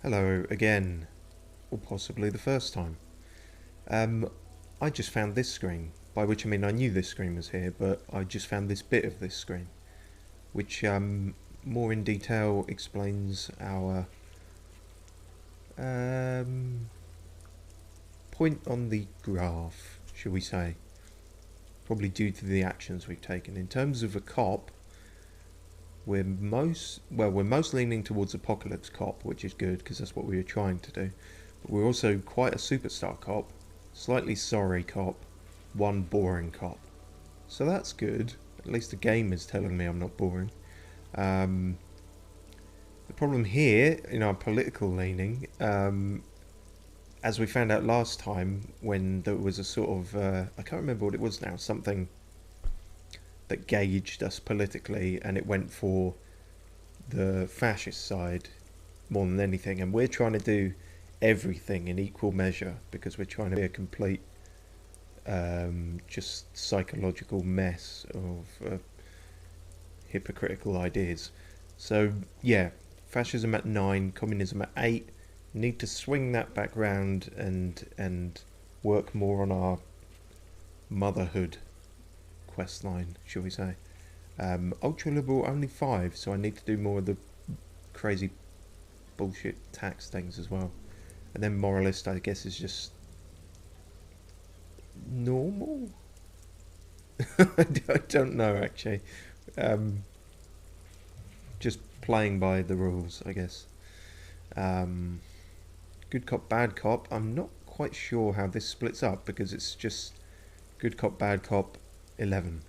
Hello again, or possibly the first time. I just found this screen, by which I mean I knew this screen was here, but I just found this bit of this screen, which more in detail explains our point on the graph, shall we say. Probably due to the actions we've taken. In terms of a cop, we're most leaning towards Apocalypse Cop, which is good because that's what we were trying to do. But we're also quite a superstar cop, slightly sorry cop, one boring cop. So that's good. At least the game is telling me I'm not boring. The problem here in our political leaning, as we found out last time when there was a sort of I can't remember what it was now, something that gauged us politically, and it went for the fascist side more than anything, and we're trying to do everything in equal measure because we're trying to be a complete just psychological mess of hypocritical ideas. So yeah, fascism at 9, communism at 8. Need to swing that back round and work more on our motherhood quest line, shall we say. Ultra liberal only 5, so I need to do more of the crazy bullshit tax things as well. And then moralist, I guess, is just normal. I don't know actually. Just playing by the rules, I guess. Good cop, bad cop. I'm not quite sure how this splits up because it's just good cop, bad cop, 11.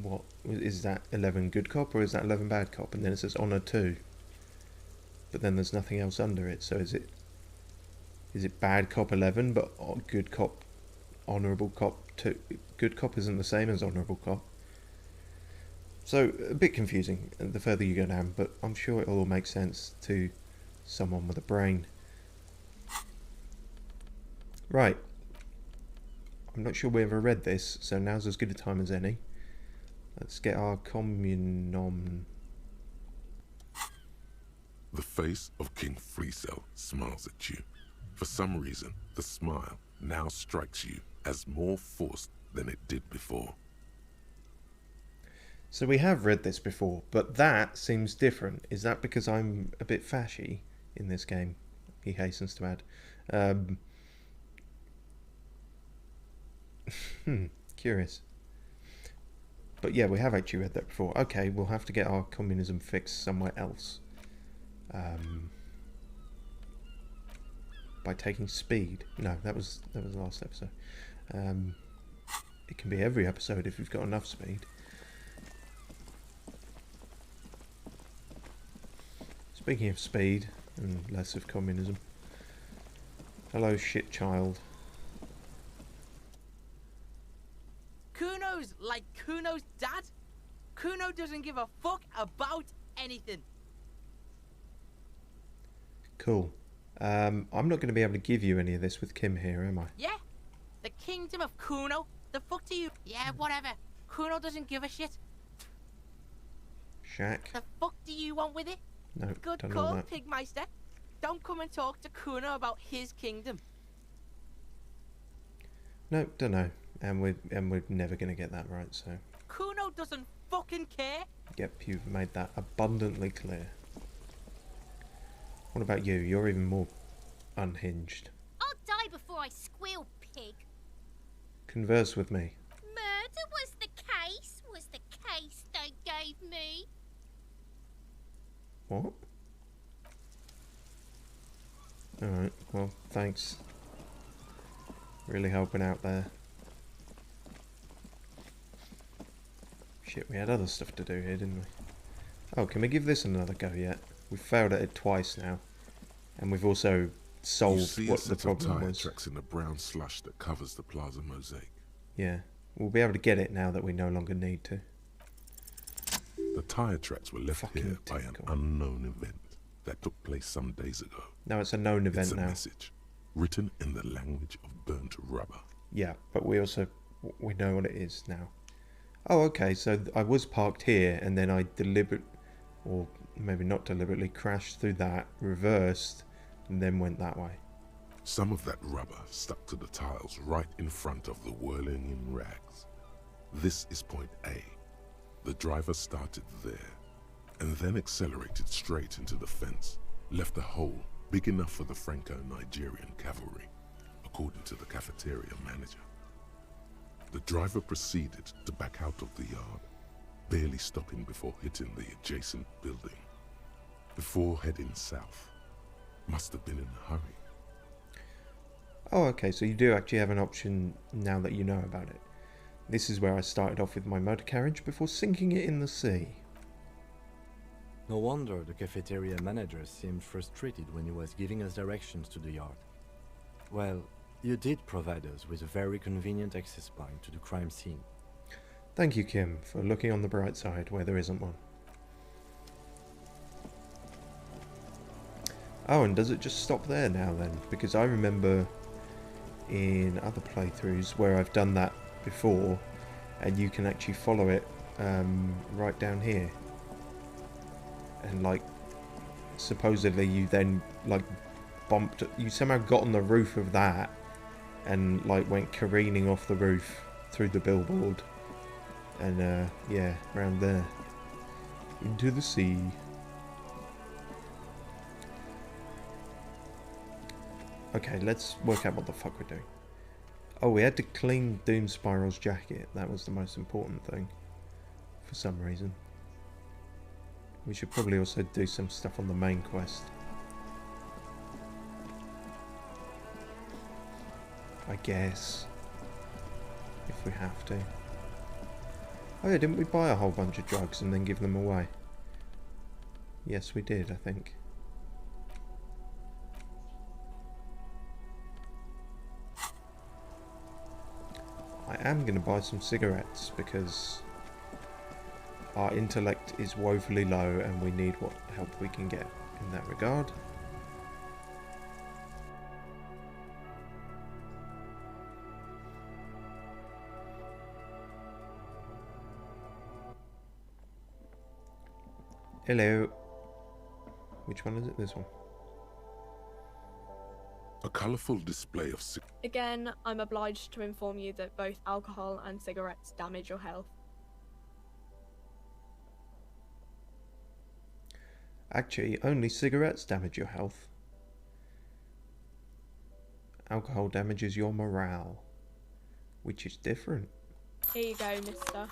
What is that? 11 good cop or is that 11 bad cop? And then it says honor 2. But then there's nothing else under it. So is it bad cop 11 but good cop, honourable cop 2? Good cop isn't the same as honourable cop. So a bit confusing the further you go down, but I'm sure it'll all make sense to someone with a brain. Right. I'm not sure we ever read this, so now's as good a time as any. Let's get our communom. The face of King Freecell smiles at you. For some reason, the smile now strikes you as more forced than it did before. So we have read this before, but that seems different. Is that because I'm a bit fashy in this game? He hastens to add. Curious. But yeah, we have actually read that before. Okay, we'll have to get our communism fixed somewhere else. By taking speed. No, that was the last episode. It can be every episode if you've got enough speed. Speaking of speed and less of communism. Hello, shit child. Kuno's like Kuno's dad. Kuno doesn't give a fuck about anything. Cool. I'm not going to be able to give you any of this with Kim here, am I? Yeah? The kingdom of Kuno? The fuck do you... Yeah, whatever. Kuno doesn't give a shit. Shack? The fuck do you want with it? No, Good don't know call, that. Pigmeister. Don't come and talk to Kuno about his kingdom. No, don't know. And we're never going to get that right, so... Kuno doesn't fucking care. Yep, you've made that abundantly clear. What about you? You're even more unhinged. I'll die before I squeal, pig. Converse with me. Murder was the case they gave me. What? Alright, well, thanks. Really helping out there. Shit, we had other stuff to do here, didn't we? Oh, can we give this another go yet? We've failed at it twice now. And we've also solved what the problem was. Tracks in the brown slush that covers the plaza mosaic. Yeah, we'll be able to get it now that we no longer need to. The tire tracks were left here by an unknown event that took place some days ago. No, it's a known event now. It's a message written in the language of burnt rubber. Yeah, but we know what it is now. Oh, okay, so I was parked here and then I or maybe not deliberately, crashed through that, reversed, and then went that way. Some of that rubber stuck to the tiles right in front of the whirling in rags. This is point A. The driver started there, and then accelerated straight into the fence, left a hole big enough for the Franco-Nigerian cavalry, according to the cafeteria manager. The driver proceeded to back out of the yard, barely stopping before hitting the adjacent building, before heading south. Must have been in a hurry. Oh, okay, so you do actually have an option now that you know about it. This is where I started off with my motor carriage before sinking it in the sea. No wonder the cafeteria manager seemed frustrated when he was giving us directions to the yard. Well, you did provide us with a very convenient access point to the crime scene. Thank you, Kim, for looking on the bright side where there isn't one. Oh, and does it just stop there now then? Because I remember in other playthroughs where I've done that before, and you can actually follow it right down here. And like, supposedly you then like you somehow got on the roof of that and like went careening off the roof through the billboard and yeah, around there into the sea. Okay, let's work out what the fuck we're doing. Oh, we had to clean Doom Spiral's jacket. That was the most important thing for some reason. We should probably also do some stuff on the main quest. I guess. If we have to. Oh yeah, didn't we buy a whole bunch of drugs and then give them away? Yes, we did, I think. I am going to buy some cigarettes because our intellect is woefully low and we need what help we can get in that regard. Hello. Which one is it? This one. A colourful display of Again, I'm obliged to inform you that both alcohol and cigarettes damage your health. Actually, only cigarettes damage your health. Alcohol damages your morale, which is different. Here you go, mister.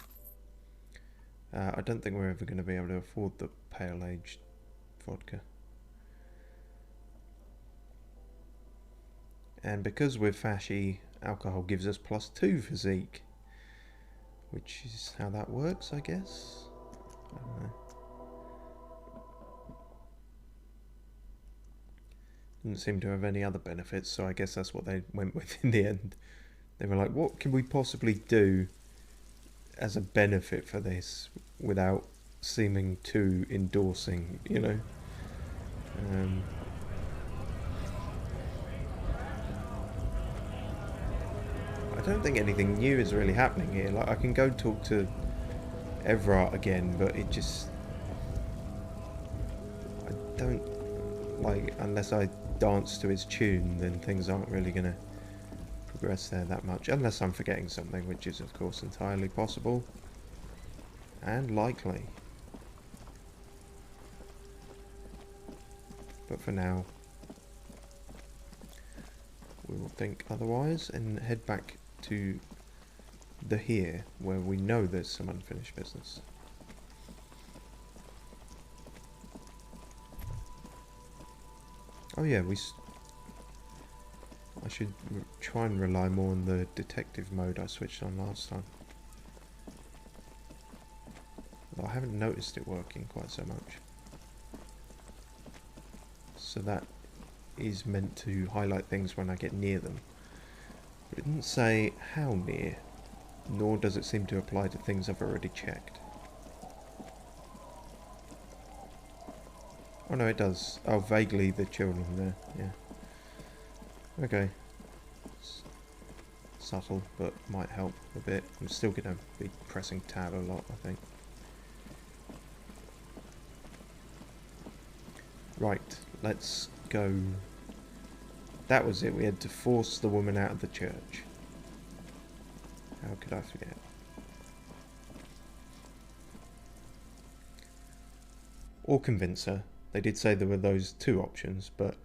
I don't think we're ever going to be able to afford the pale-aged vodka. And because we're fashy, alcohol gives us +2 physique. Which is how that works, I guess. I don't know. Didn't seem to have any other benefits, so I guess that's what they went with in the end. They were like, what can we possibly do as a benefit for this without seeming too endorsing, you know? I don't think anything new is really happening here. Like, I can go talk to Everard again, but it just... I don't... Like, unless I dance to his tune, then things aren't really going to progress there that much. Unless I'm forgetting something, which is, of course, entirely possible. And likely. But for now, we will think otherwise and head back to the here, where we know there's some unfinished business. Oh yeah, I should try and rely more on the detective mode I switched on last time. Although I haven't noticed it working quite so much. So that is meant to highlight things when I get near them. But it didn't say how near, nor does it seem to apply to things I've already checked. Oh no, it does. Oh, vaguely the children there, yeah. Okay. subtle, but might help a bit. I'm still going to be pressing tab a lot, I think. Right, let's go. That was it. We had to force the woman out of the church. How could I forget? Or convince her. They did say there were those two options, but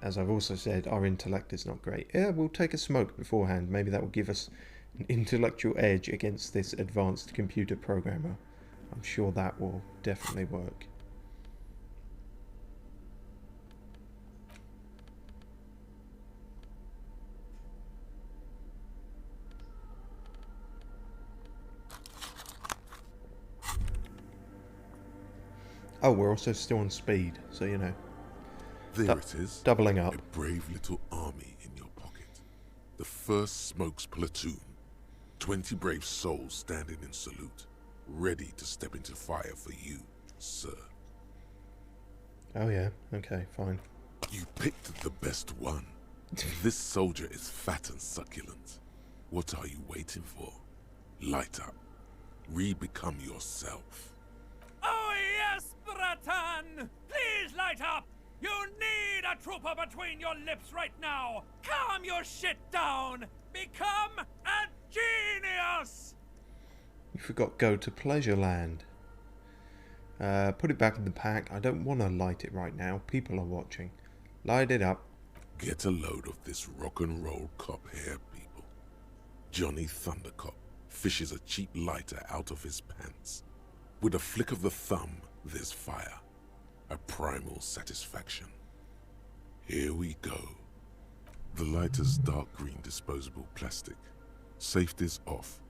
as I've also said, our intellect is not great. Yeah, we'll take a smoke beforehand. Maybe that will give us an intellectual edge against this advanced computer programmer. I'm sure that will definitely work. Oh, we're also still on speed, so you know. There it is. Doubling up. A brave little army in your pocket. The 1st Smokes platoon. 20 brave souls standing in salute, ready to step into fire for you, sir. Oh yeah, okay, fine. You picked the best one. This soldier is fat and succulent. What are you waiting for? Light up. Re-become yourself. Oh yes, Bratan! Please light up! You need a trooper between your lips right now! Calm your shit down! Become a genius! You forgot go to Pleasure Land. Put it back in the pack. I don't want to light it right now. People are watching. Light it up. Get a load of this rock and roll cop here, people. Johnny Thundercop fishes a cheap lighter out of his pants. With a flick of the thumb, there's fire. A primal satisfaction. Here we go. The lighter's dark green disposable plastic. Safety's off.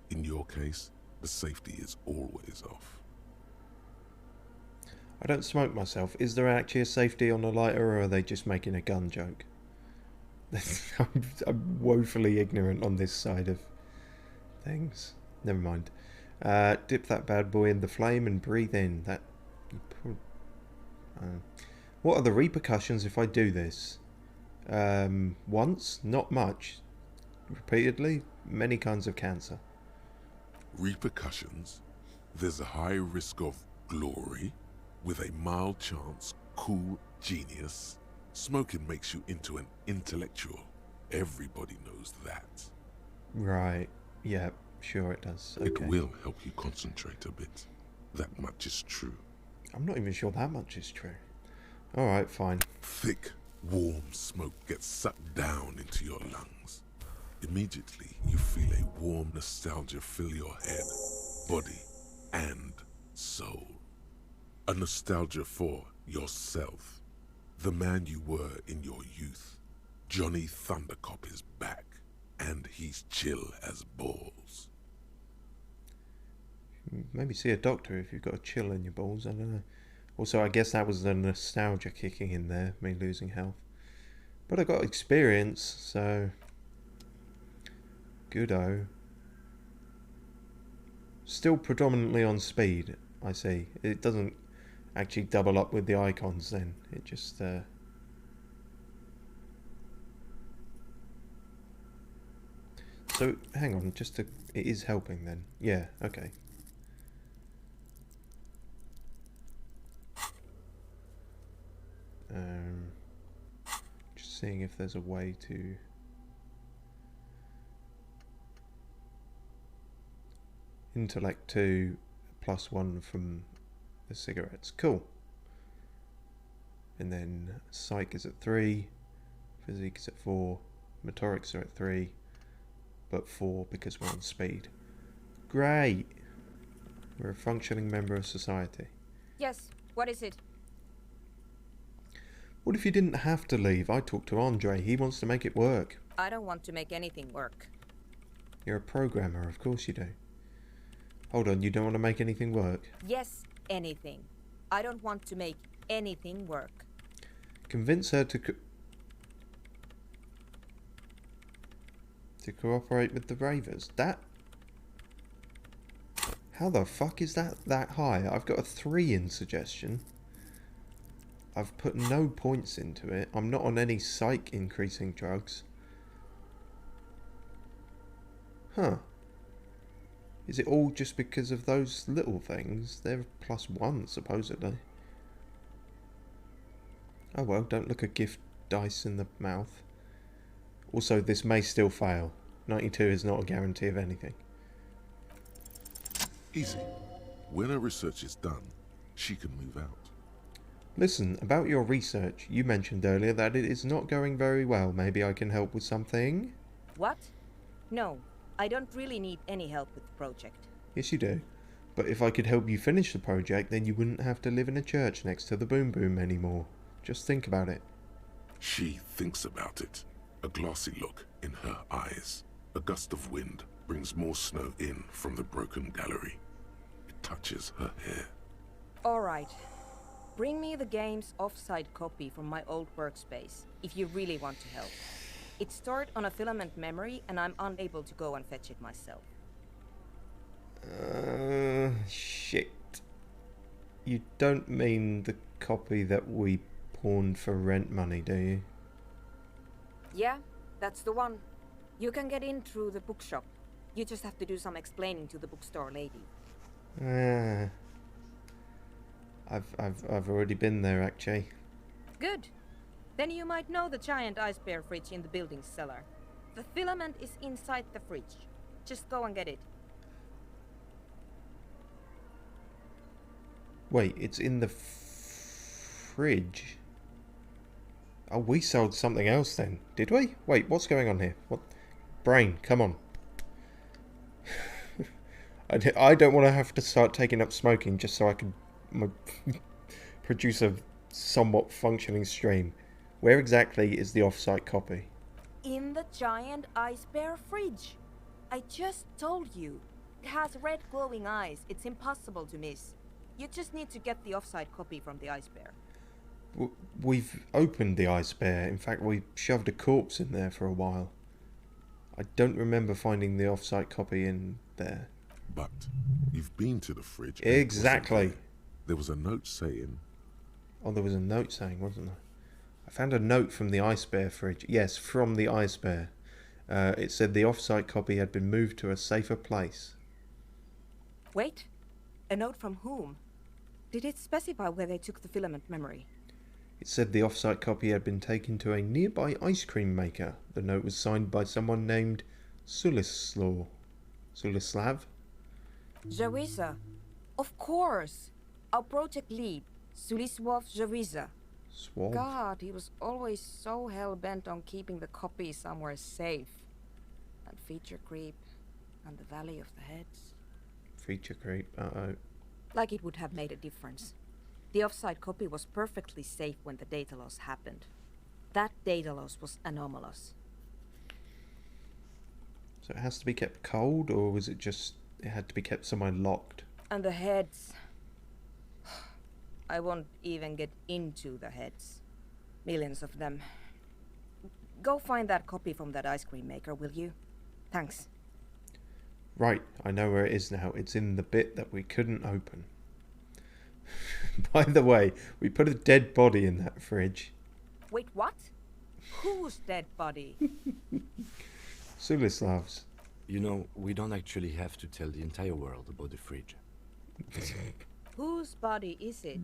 In your case, the safety is always off. I don't smoke myself. Is there actually a safety on the lighter, or are they just making a gun joke? I'm woefully ignorant on this side of things. Never mind. Dip that bad boy in the flame and breathe in. That. What are the repercussions if I do this? Once? Not much. Repeatedly? Many kinds of cancer. Repercussions? There's a high risk of glory, with a mild chance, cool genius. Smoking makes you into an intellectual. Everybody knows that. Right. Yeah, sure it does. Okay. It will help you concentrate a bit. That much is true. I'm not even sure that much is true. Alright, fine. Thick, warm smoke gets sucked down into your lungs. Immediately, you feel a warm nostalgia fill your head, body, and soul. A nostalgia for yourself. The man you were in your youth. Johnny Thundercop is back, and he's chill as balls. Maybe see a doctor if you've got a chill in your balls, I don't know. Also, I guess that was the nostalgia kicking in there, me losing health. But I got experience, so... Good-o. Still predominantly on speed, I see. It doesn't actually double up with the icons then. It just... So, hang on, just to... It is helping then. Yeah, okay. Just seeing if there's a way to... Intellect 2 +1 from the cigarettes. Cool. And then psych is at 3, physique is at 4, motorics are at 3, but 4 because we're on speed. Great! We're a functioning member of society. Yes, what is it? What if you didn't have to leave? I talked to Andre. He wants to make it work. I don't want to make anything work. You're a programmer, of course you do. Hold on, you don't want to make anything work? Yes, anything. I don't want to make anything work. Convince her to cooperate with the Ravers. That... How the fuck is that high? I've got a 3 in suggestion. I've put no points into it. I'm not on any psych increasing drugs. Huh. Is it all just because of those little things? They're +1, supposedly. Oh well, don't look a gift dice in the mouth. Also, this may still fail. 92 is not a guarantee of anything. Easy. When her research is done, she can move out. Listen, about your research, you mentioned earlier that it is not going very well. Maybe I can help with something? What? No, I don't really need any help with the project. Yes, you do. But if I could help you finish the project, then you wouldn't have to live in a church next to the Boom Boom anymore. Just think about it. She thinks about it. A glassy look in her eyes. A gust of wind brings more snow in from the broken gallery. It touches her hair. Alright. Bring me the game's offsite copy from my old workspace, if you really want to help. It's stored on a filament memory, and I'm unable to go and fetch it myself. Shit. You don't mean the copy that we pawned for rent money, do you? Yeah, that's the one. You can get in through the bookshop. You just have to do some explaining to the bookstore lady. I've already been there, actually. Good. Then you might know the giant ice bear fridge in the building's cellar. The filament is inside the fridge. Just go and get it. Wait, it's in the fridge? Oh, we sold something else then, did we? Wait, what's going on here? What? Brain, come on. I don't want to have to start taking up smoking just so I can produce a somewhat functioning stream. Where exactly is the off-site copy? In the giant ice bear fridge. I just told you. It has red glowing eyes. It's impossible to miss. You just need to get the off-site copy from the ice bear. We've opened the ice bear. In fact, we shoved a corpse in there for a while. I don't remember finding the off-site copy in there. But you've been to the fridge. Exactly. There was a note saying... Oh, there was a note saying, wasn't there? I found a note from the ice bear fridge. Yes, from the ice bear. It said the off-site copy had been moved to a safer place. Wait. A note from whom? Did it specify where they took the filament memory? It said the off-site copy had been taken to a nearby ice cream maker. The note was signed by someone named Sulislav. Zawiza. Of course. Our project lead, Sulislav Zawiza. Swab? God, he was always so hell-bent on keeping the copy somewhere safe. And feature creep. And the Valley of the Heads. Feature creep, uh-oh. Like it would have made a difference. The offsite copy was perfectly safe when the data loss happened. That data loss was anomalous. So it has to be kept cold, or was it just it had to be kept somewhere locked? And the heads. I won't even get into the heads. Millions of them. Go find that copy from that ice cream maker, will you? Thanks. Right, I know where it is now. It's in the bit that we couldn't open. By the way, we put a dead body in that fridge. Wait, what? Whose dead body? Sulislav's. You know, we don't actually have to tell the entire world about the fridge. Whose body is it?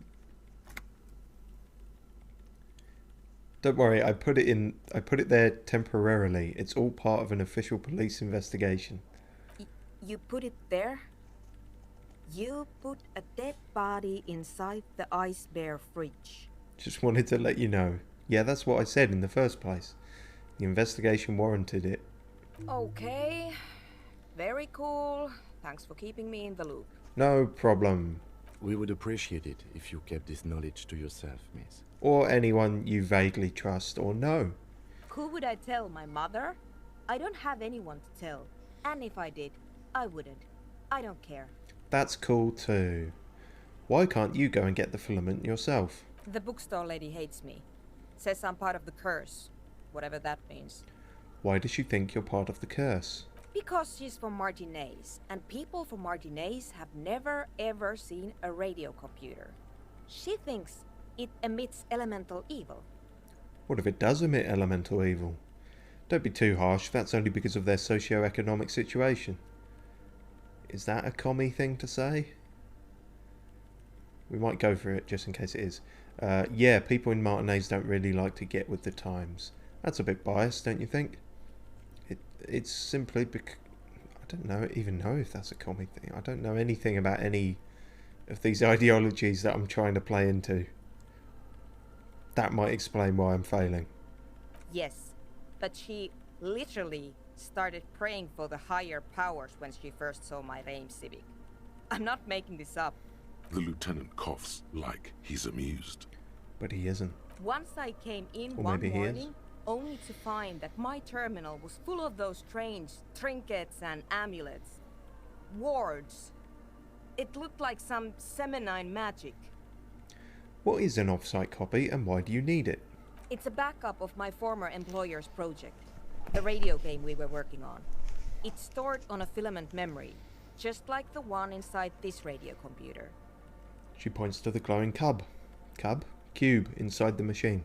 Don't worry, I put it there temporarily. It's all part of an official police investigation. You put it there? You put a dead body inside the ice bear fridge. Just wanted to let you know. Yeah, that's what I said in the first place. The investigation warranted it. Okay. Very cool. Thanks for keeping me in the loop. No problem. We would appreciate it if you kept this knowledge to yourself, miss. Or anyone you vaguely trust or know. Who would I tell? My mother? I don't have anyone to tell. And if I did, I wouldn't. I don't care. That's cool too. Why can't you go and get the filament yourself? The bookstore lady hates me. Says I'm part of the curse. Whatever that means. Why does she think you're part of the curse? Because she's from Martinez, and people from Martinez have never ever seen a radio computer. She thinks It emits elemental evil. What if it does emit elemental evil? Don't be too harsh, that's only because of their socio-economic situation. Is that a commie thing to say? We might go for it just in case it is. Yeah, people in Martinez don't really like to get with the times. That's a bit biased, don't you think? It's simply because... I don't even know if that's a commie thing. I don't know anything about any of these ideologies that I'm trying to play into. That might explain why I'm failing. Yes, but she literally started praying for the higher powers when she first saw my lame civic. I'm not making this up. The lieutenant coughs like he's amused. But he isn't. Once I came in Or one maybe he is. morning, only to find that my terminal was full of those strange trinkets and amulets. Wards. It looked like some Semenine magic. What is an off-site copy and why do you need it? It's a backup of my former employer's project, the radio game we were working on. It's stored on a filament memory, just like the one inside this radio computer. She points to the glowing cube inside the machine.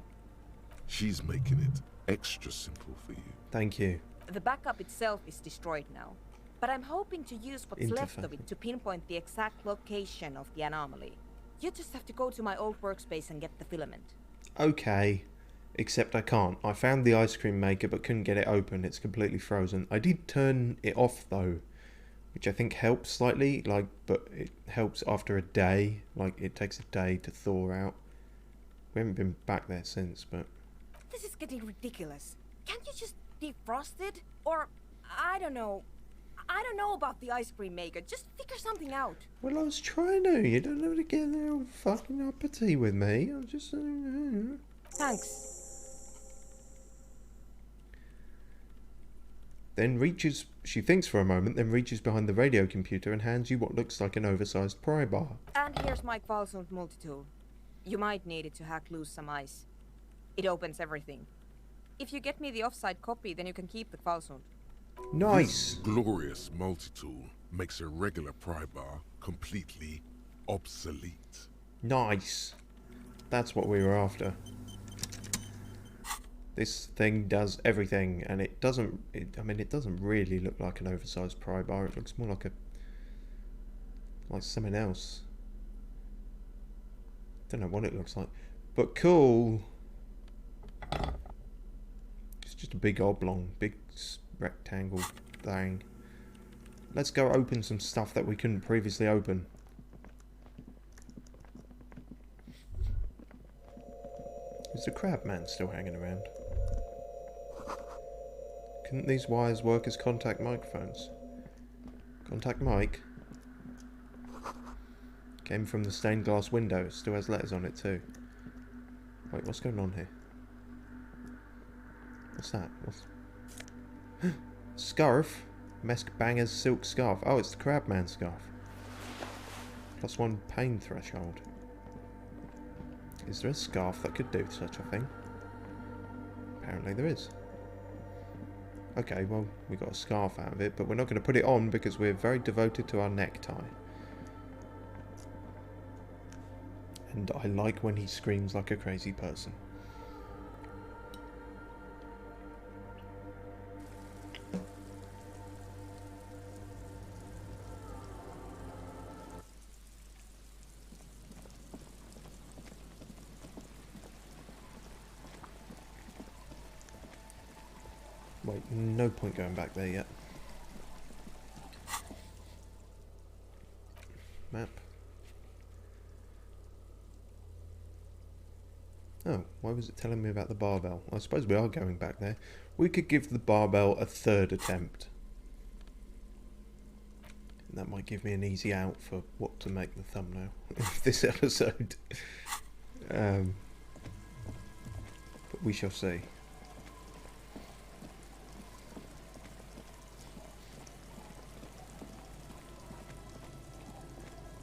She's making it extra simple for you. Thank you. The backup itself is destroyed now, but I'm hoping to use what's left of Interface. it to pinpoint the exact location of the anomaly. You just have to go to my old workspace and get the filament. Okay. Except I can't. I found the ice cream maker but couldn't get it open. It's completely frozen. I did turn it off though, which I think helps slightly, but it helps after a day. It takes a day to thaw out. We haven't been back there since, but... This is getting ridiculous. Can't you just defrost it? Or, I don't know. I don't know about the ice cream maker. Just figure something out. Well, I was trying to. You don't have to get there all fucking uppity with me. I'm just... Thanks. Then she thinks for a moment, then reaches behind the radio computer and hands you what looks like an oversized pry bar. And here's my Qualsund multitool. You might need it to hack loose some ice. It opens everything. If you get me the offside copy, then you can keep the Qualsund. Nice! This glorious multi-tool makes a regular pry bar completely obsolete. Nice! That's what we were after. This thing does everything, and it doesn't... it doesn't really look like an oversized pry bar. It looks more like something else. Don't know what it looks like. But cool! It's just a big oblong, big rectangle thing. Let's go open some stuff that we couldn't previously open. Is the crab man still hanging around? Couldn't these wires work as contact microphones? Contact mic? Came from the stained glass window. It still has letters on it too. Wait, what's going on here? What's that? Scarf? Mesk Banger's silk scarf. Oh, it's the Crabman scarf. +1 pain threshold. Is there a scarf that could do such a thing? Apparently there is. Okay, well, we got a scarf out of it, but we're not going to put it on because we're very devoted to our necktie. And I like when he screams like a crazy person. Wait, no point going back there yet. Map. Oh, why was it telling me about the barbell? I suppose we are going back there. We could give the barbell a third attempt. And that might give me an easy out for what to make the thumbnail of this episode. But we shall see.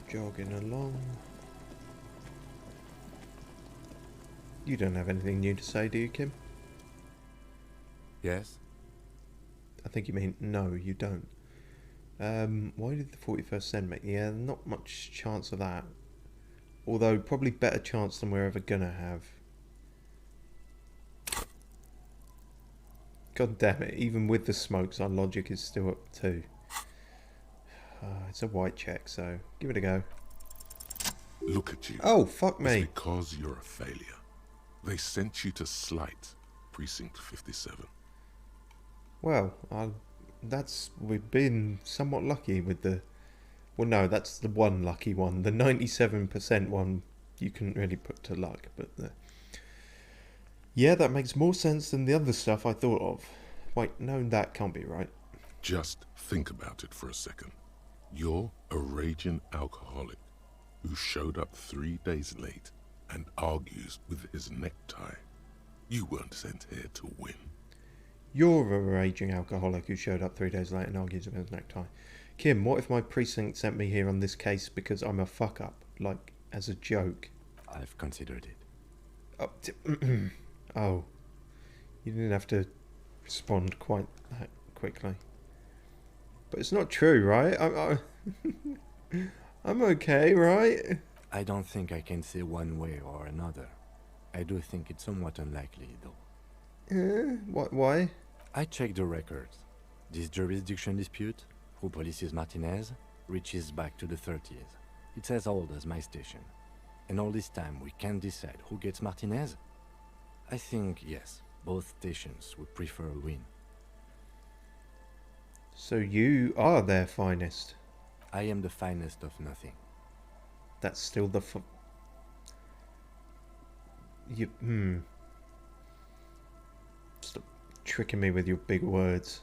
Jogging along. You don't have anything new to say, do you, Kim? Yes? I think you mean no, you don't. Why did the 41st send me? Yeah, not much chance of that. Although, probably better chance than we're ever gonna have. God damn it, even with the smokes, our logic is still up 2. It's a white check, so give it a go. Look at you. Oh, fuck It's me. because you're a failure. They sent you to Slight, Precinct 57. Well, we've been somewhat lucky with the... Well, no, that's the one lucky one. The 97% one you couldn't really put to luck, but... Yeah, that makes more sense than the other stuff I thought of. Wait, no, that can't be right. Just think about it for a second. You're a raging alcoholic who showed up 3 days late and argues with his necktie. You weren't sent here to win. You're a raging alcoholic who showed up 3 days late and argues with his necktie. Kim, what if my precinct sent me here on this case because I'm a fuck-up? Like, as a joke? I've considered it. Oh. You didn't have to respond quite that quickly. But it's not true, right? I'm okay, right? I don't think I can say one way or another. I do think it's somewhat unlikely, though. Why? I checked the records. This jurisdiction dispute, who polices Martinez, reaches back to the 30s. It's as old as my station. And all this time we can't decide who gets Martinez? I think, yes, both stations would prefer a win. So you are their finest. I am the finest of nothing. That's still the Stop tricking me with your big words.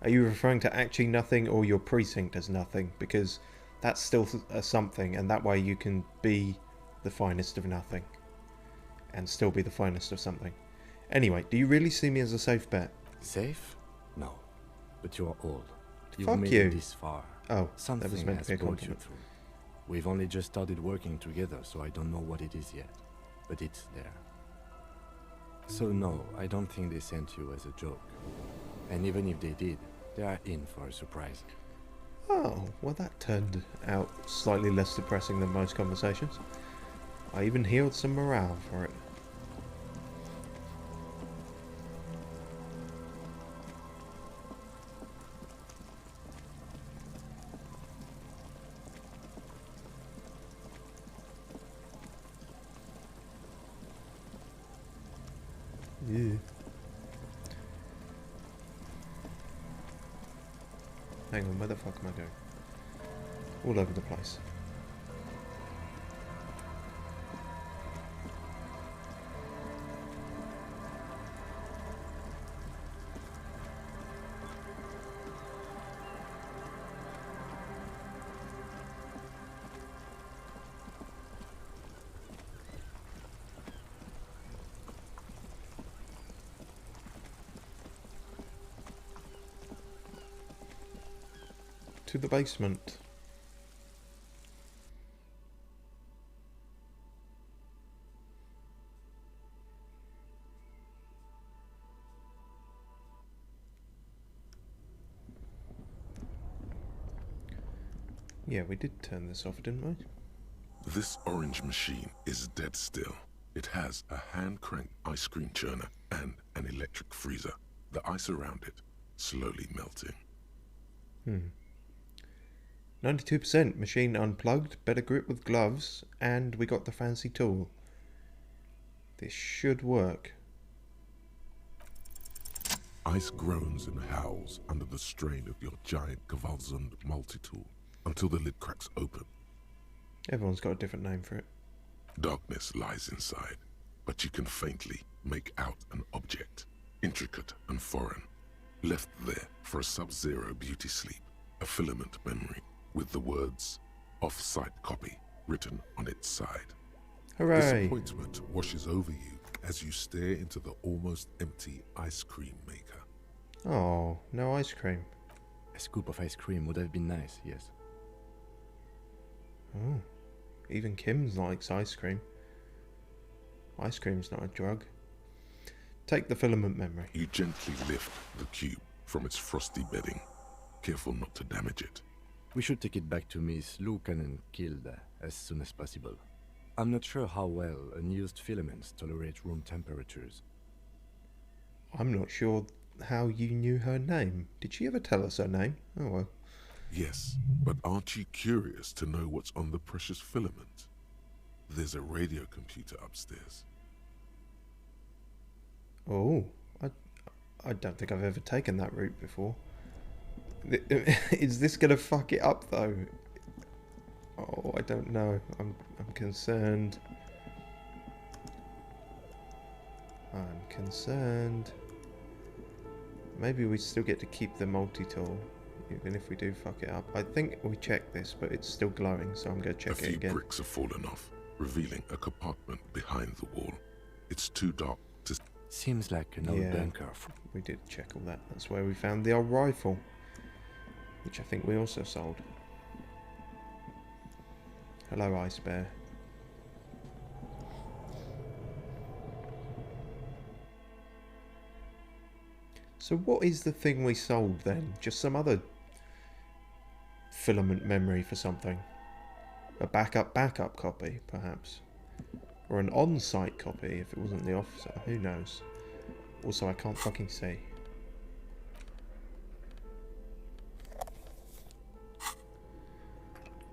Are you referring to actually nothing or your precinct as nothing? Because that's still something, and that way you can be the finest of nothing and still be the finest of something. Anyway, do you really see me as a safe bet? Safe? No. But you are old. You've Fuck made you. it this far. Oh, Something that was meant to has be a pulled you compliment. through. We've only just started working together, so I don't know what it is yet. But it's there. So no, I don't think they sent you as a joke. And even if they did, they are in for a surprise. Oh, well that turned out slightly less depressing than most conversations. I even healed some morale for it. Yeah. Hang on, where the fuck am I going? All over the place. To the basement. Yeah, we did turn this off, didn't we? This orange machine is dead still. It has a hand-cranked ice cream churner and an electric freezer. The ice around it slowly melting. 92%. Machine unplugged, better grip with gloves, and we got the fancy tool. This should work. Ice groans and howls under the strain of your giant Gewaltsund multi-tool until the lid cracks open. Everyone's got a different name for it. Darkness lies inside, but you can faintly make out an object, intricate and foreign, left there for a sub-zero beauty sleep, a filament memory with the words "off-site copy" written on its side. Hooray! Disappointment washes over you as you stare into the almost empty ice cream maker. Oh, no ice cream. A scoop of ice cream would have been nice, yes. Oh, even Kim likes ice cream. Ice cream's not a drug. Take the filament memory. You gently lift the cube from its frosty bedding, careful not to damage it. We should take it back to Miss Lucan and Kilda. as soon as possible. I'm not sure how well unused filaments tolerate room temperatures. I'm not sure how you knew her name. Did she ever tell us her name? Oh well. Yes, but aren't you curious to know what's on the precious filament? There's a radio computer upstairs. Oh, I don't think I've ever taken that route before. Is this gonna fuck it up though? Oh, I don't know. I'm concerned. I'm concerned. Maybe we still get to keep the multi-tool, even if we do fuck it up. I think we checked this, but it's still glowing, so I'm gonna check it A few again. bricks have fallen off, revealing a compartment behind the wall. It's too dark to... Seems like an old bunker. We did check all that. That's where we found the old rifle, which I think we also sold. Hello, Ice Bear. So what is the thing we sold then? Just some other filament memory for something? A backup copy, perhaps? Or an on-site copy if it wasn't the officer, who knows? Also, I can't fucking see.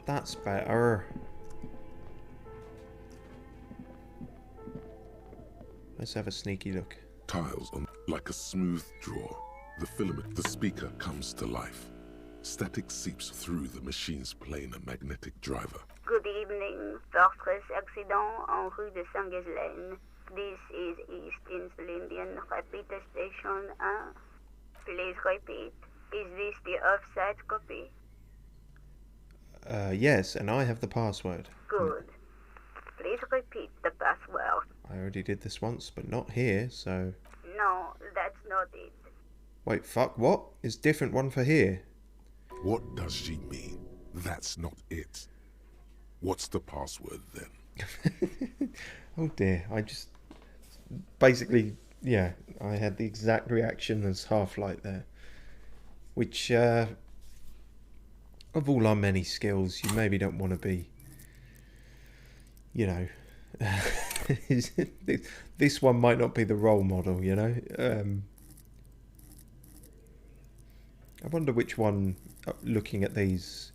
That's better. Let's have a sneaky look. Tiles on like a smooth draw. The filament, the speaker comes to life. Static seeps through the machine's planar magnetic driver. Good evening. Fortress accident en rue de Saint-Ghislaine. This is East Insulindian Repeater Station 1. Please repeat. Is this the off-site copy? Yes, and I have the password. Good. Please repeat the password. I already did this once, but not here, so... No, that's not it. Wait, fuck, what? Is different one for here? What does she mean? That's not it. What's the password then? Oh dear, I just... Basically, yeah, I had the exact reaction as Half-Light there. Which, of all our many skills, you maybe don't want to be... You know... this one might not be the role model, you know? I wonder which one, looking at these,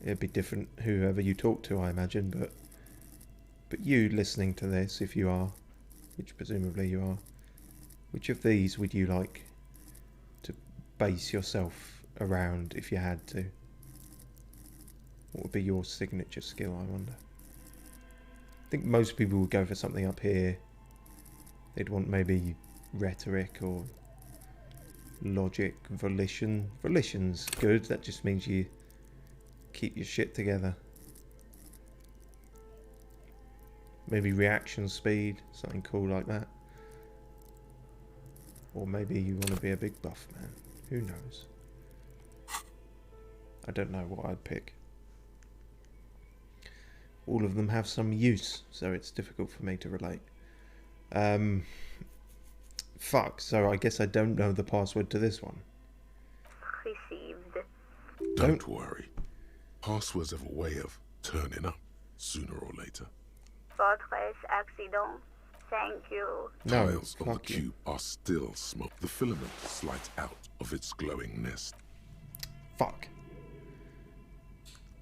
it'd be different whoever you talk to, I imagine, but you listening to this, if you are, which presumably you are, which of these would you like to base yourself around if you had to? What would be your signature skill, I wonder? I think most people would go for something up here. They'd want maybe rhetoric or logic, volition. Volition's good, that just means you keep your shit together. Maybe reaction speed, something cool like that. Or maybe you want to be a big buff man. Who knows? I don't know what I'd pick. All of them have some use, so it's difficult for me to relate. Fuck, so I guess I don't know the password to this one. Received. Don't worry. Passwords have a way of turning up sooner or later. Fortress accident. Thank you. No, Tiles on the fuck you. cube are still smoke. The filament slides out of its glowing nest. Fuck.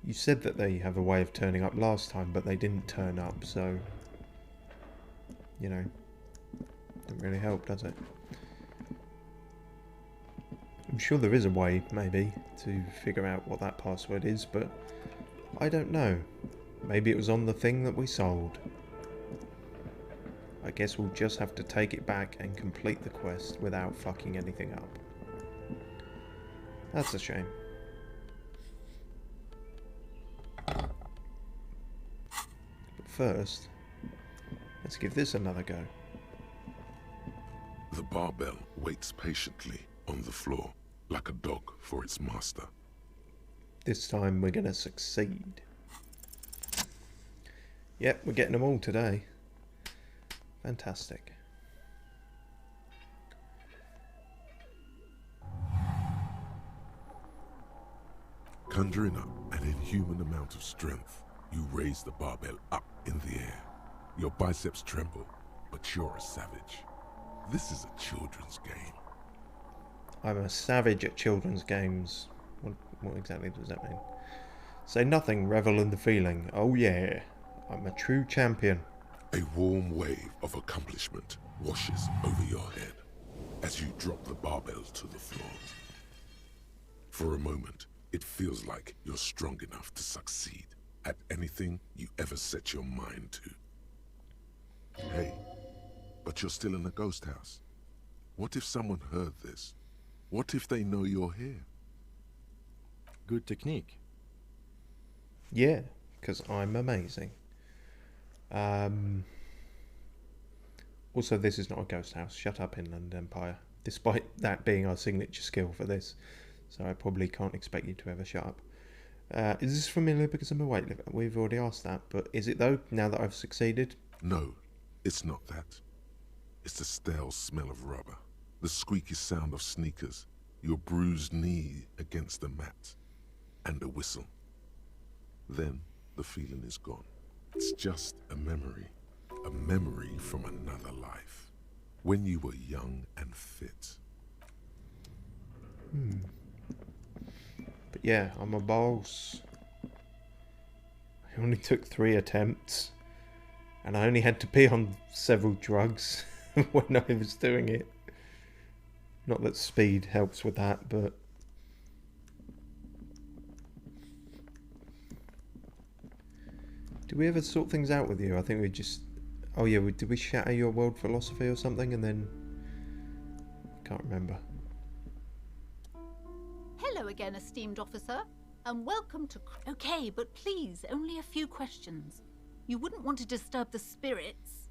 You said that they have a way of turning up last time, but they didn't turn up, so... You know... Doesn't really help, does it? I'm sure there is a way, maybe, to figure out what that password is, but... I don't know. Maybe it was on the thing that we sold. I guess we'll just have to take it back and complete the quest without fucking anything up. That's a shame. First, let's give this another go. The barbell waits patiently on the floor, like a dog for its master. This time we're gonna succeed. Yep, we're getting them all today. Fantastic. Conjuring up an inhuman amount of strength, You raise the barbell up in the air. Your biceps tremble, but you're a savage. This is a children's game. I'm a savage at children's games. What exactly does that mean? Say nothing, revel in the feeling. Oh yeah, I'm a true champion. A warm wave of accomplishment washes over your head as you drop the barbell to the floor. For a moment, it feels like you're strong enough to succeed at anything you ever set your mind to. Hey, but you're still in a ghost house. What if someone heard this? What if they know you're here? Good technique. Yeah, because I'm amazing. Also, this is not a ghost house. Shut up, Inland Empire. Despite that being our signature skill for this. So I probably can't expect you to ever shut up. Is this familiar because I'm a weightlifter? We've already asked that, but is it though, now that I've succeeded? No, it's not that. It's the stale smell of rubber, the squeaky sound of sneakers, your bruised knee against the mat, and a whistle. Then the feeling is gone. It's just a memory from another life, when you were young and fit. But yeah, I'm a boss. I only took 3 attempts, and I only had to be on several drugs when I was doing it. Not that speed helps with that, but... Did we ever sort things out with you? I think we just... Oh yeah, did we shatter your world philosophy or something, and then... Can't remember. Hello again, esteemed officer, and welcome to... Okay, but please, only a few questions. You wouldn't want to disturb the spirits.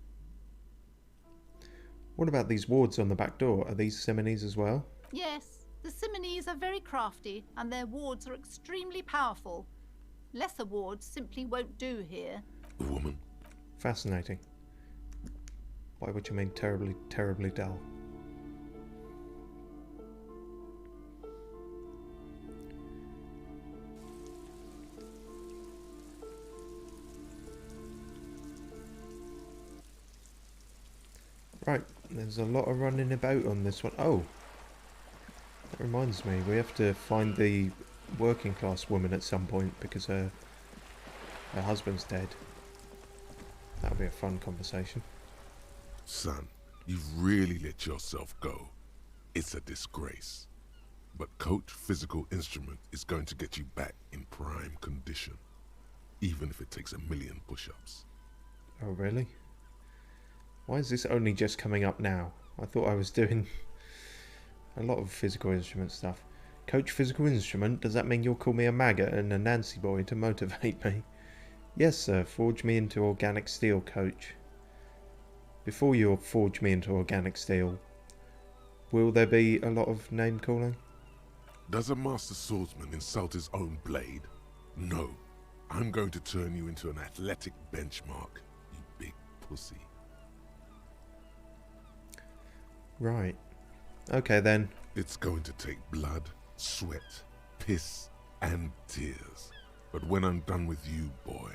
What about these wards on the back door? Are these Simonees as well? Yes, the Simonees are very crafty, and their wards are extremely powerful. Lesser wards simply won't do here. Woman. Fascinating. By which I mean terribly, terribly dull. Right, there's a lot of running about on this one. Oh, that reminds me, we have to find the working class woman at some point because her husband's dead. That'll be a fun conversation. Son, you've really let yourself go. It's a disgrace. But Coach Physical Instrument is going to get you back in prime condition, even if it takes 1,000,000 push-ups. Oh, really? Why is this only just coming up now? I thought I was doing a lot of physical instrument stuff. Coach Physical Instrument, does that mean you'll call me a maggot and a Nancy boy to motivate me? Yes, sir. Forge me into organic steel, Coach. Before you forge me into organic steel, will there be a lot of name calling? Does a master swordsman insult his own blade? No. I'm going to turn you into an athletic benchmark, you big pussy. Right. Okay then. It's going to take blood, sweat, piss, and tears. But when I'm done with you, boy,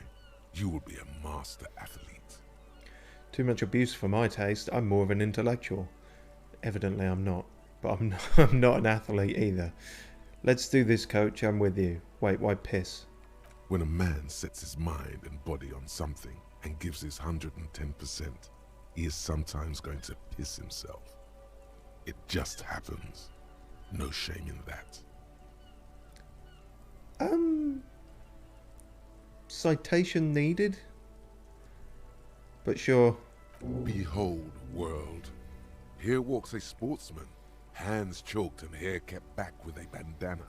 you will be a master athlete. Too much abuse for my taste. I'm more of an intellectual. Evidently I'm not. But I'm not an athlete either. Let's do this, Coach. I'm with you. Wait, why piss? When a man sets his mind and body on something and gives his 110%, he is sometimes going to piss himself. It just happens. No shame in that. Citation needed? But sure. Behold, world. Here walks a sportsman, hands choked and hair kept back with a bandana.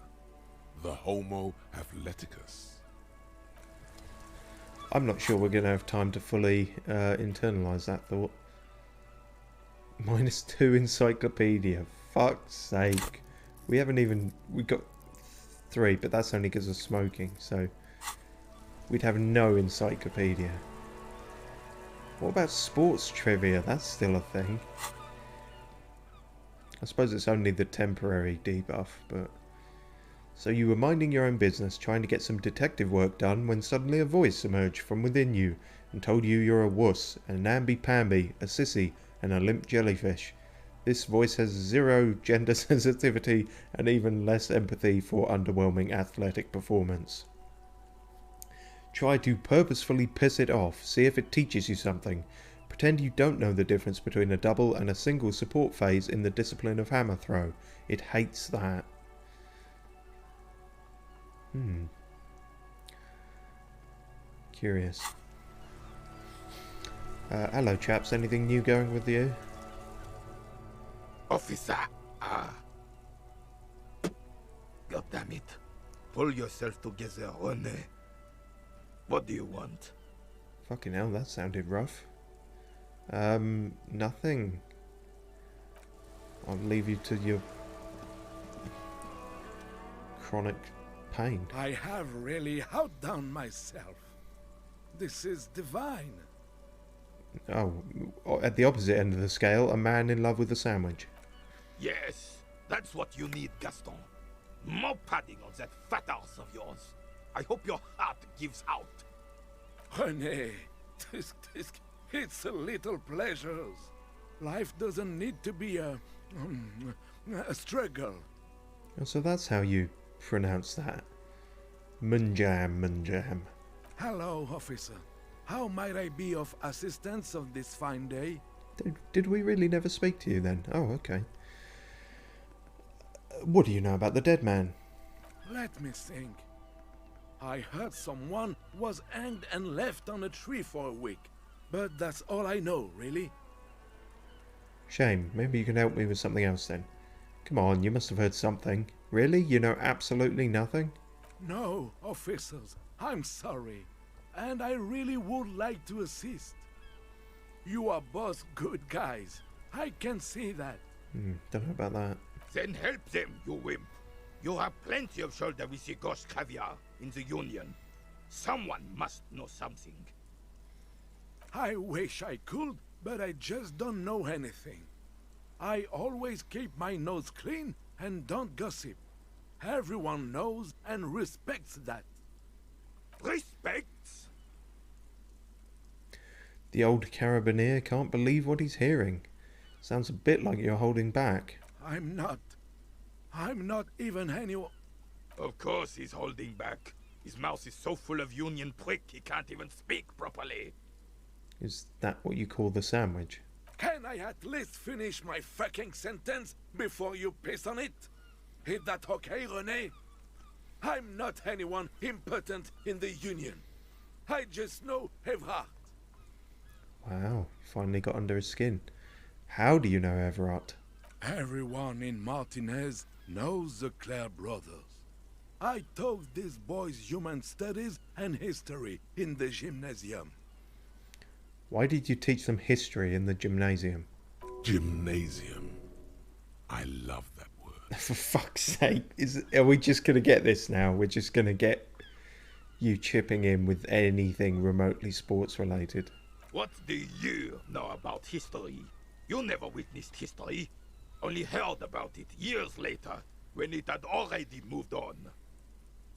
The Homo Athleticus. I'm not sure we're going to have time to fully internalise that thought. -2 encyclopedia. Fuck's sake. We got 3, but that's only because of smoking, so we'd have no encyclopedia. What about sports trivia? That's still a thing. I suppose it's only the temporary debuff, but So you were minding your own business, trying to get some detective work done, when suddenly a voice emerged from within you and told you you're a wuss, a namby-pamby, a sissy, and a limp jellyfish. This voice has zero gender sensitivity and even less empathy for underwhelming athletic performance. Try to purposefully piss it off, see if it teaches you something. Pretend you don't know the difference between a double and a single support phase in the discipline of hammer throw. It hates that. Curious. Hello chaps, anything new going with you? Officer! God damn it. Pull yourself together, René. What do you want? Fucking hell, that sounded rough. Nothing. I'll leave you to your chronic pain. I have really outdone myself. This is divine. Oh, at the opposite end of the scale, a man in love with a sandwich. Yes, that's what you need, Gaston. More padding on that fat arse of yours. I hope your heart gives out. René, it's a little pleasures. Life doesn't need to be a struggle. Oh, so that's how you pronounce that. Munjam. Hello, officer. How might I be of assistance on this fine day? Did we really never speak to you then? Oh, okay. What do you know about the dead man? Let me think. I heard someone was hanged and left on a tree for a week. But that's all I know, really. Shame. Maybe you can help me with something else then. Come on, you must have heard something. Really? You know absolutely nothing? No, officers. I'm sorry. And I really would like to assist. You are both good guys. I can see that. Don't know about that. Then help them, you wimp. You have plenty of shoulder with the ghost caviar in the Union. Someone must know something. I wish I could, but I just don't know anything. I always keep my nose clean and don't gossip. Everyone knows and respects that. Respects? The old carabineer can't believe what he's hearing. Sounds a bit like you're holding back. I'm not even anyone. Of course he's holding back. His mouth is so full of Union prick he can't even speak properly. Is that what you call the sandwich? Can I at least finish my fucking sentence before you piss on it? Is that okay, René? I'm not anyone important in the Union. I just know Evrard. Wow, finally got under his skin. How do you know Everett? Everyone in Martinez knows the Clare brothers. I taught these boys human studies and history in the gymnasium. Why did you teach them history in the gymnasium? Gymnasium. I love that word. For fuck's sake, are we just going to get this now? We're just going to get you chipping in with anything remotely sports related. What do you know about history? You never witnessed history. Only heard about it years later, when it had already moved on.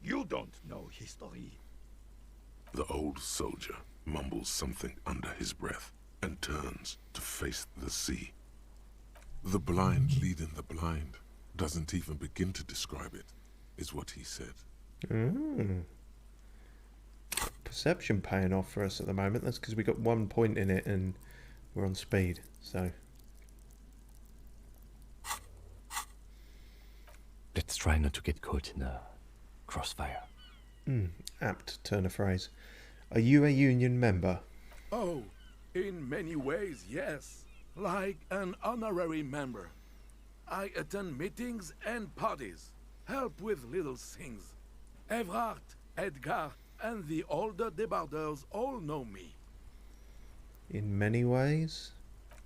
You don't know history. The old soldier mumbles something under his breath and turns to face the sea. The blind leading the blind doesn't even begin to describe it, is what he said. Perception paying off for us at the moment. That's because we got 1 point in it and we're on speed, so... Let's try not to get caught in a crossfire. Apt turn of phrase. Are you a union member? Oh, in many ways, yes. Like an honorary member. I attend meetings and parties. Help with little things. Evrard, Edgar, and the older debarders all know me. In many ways?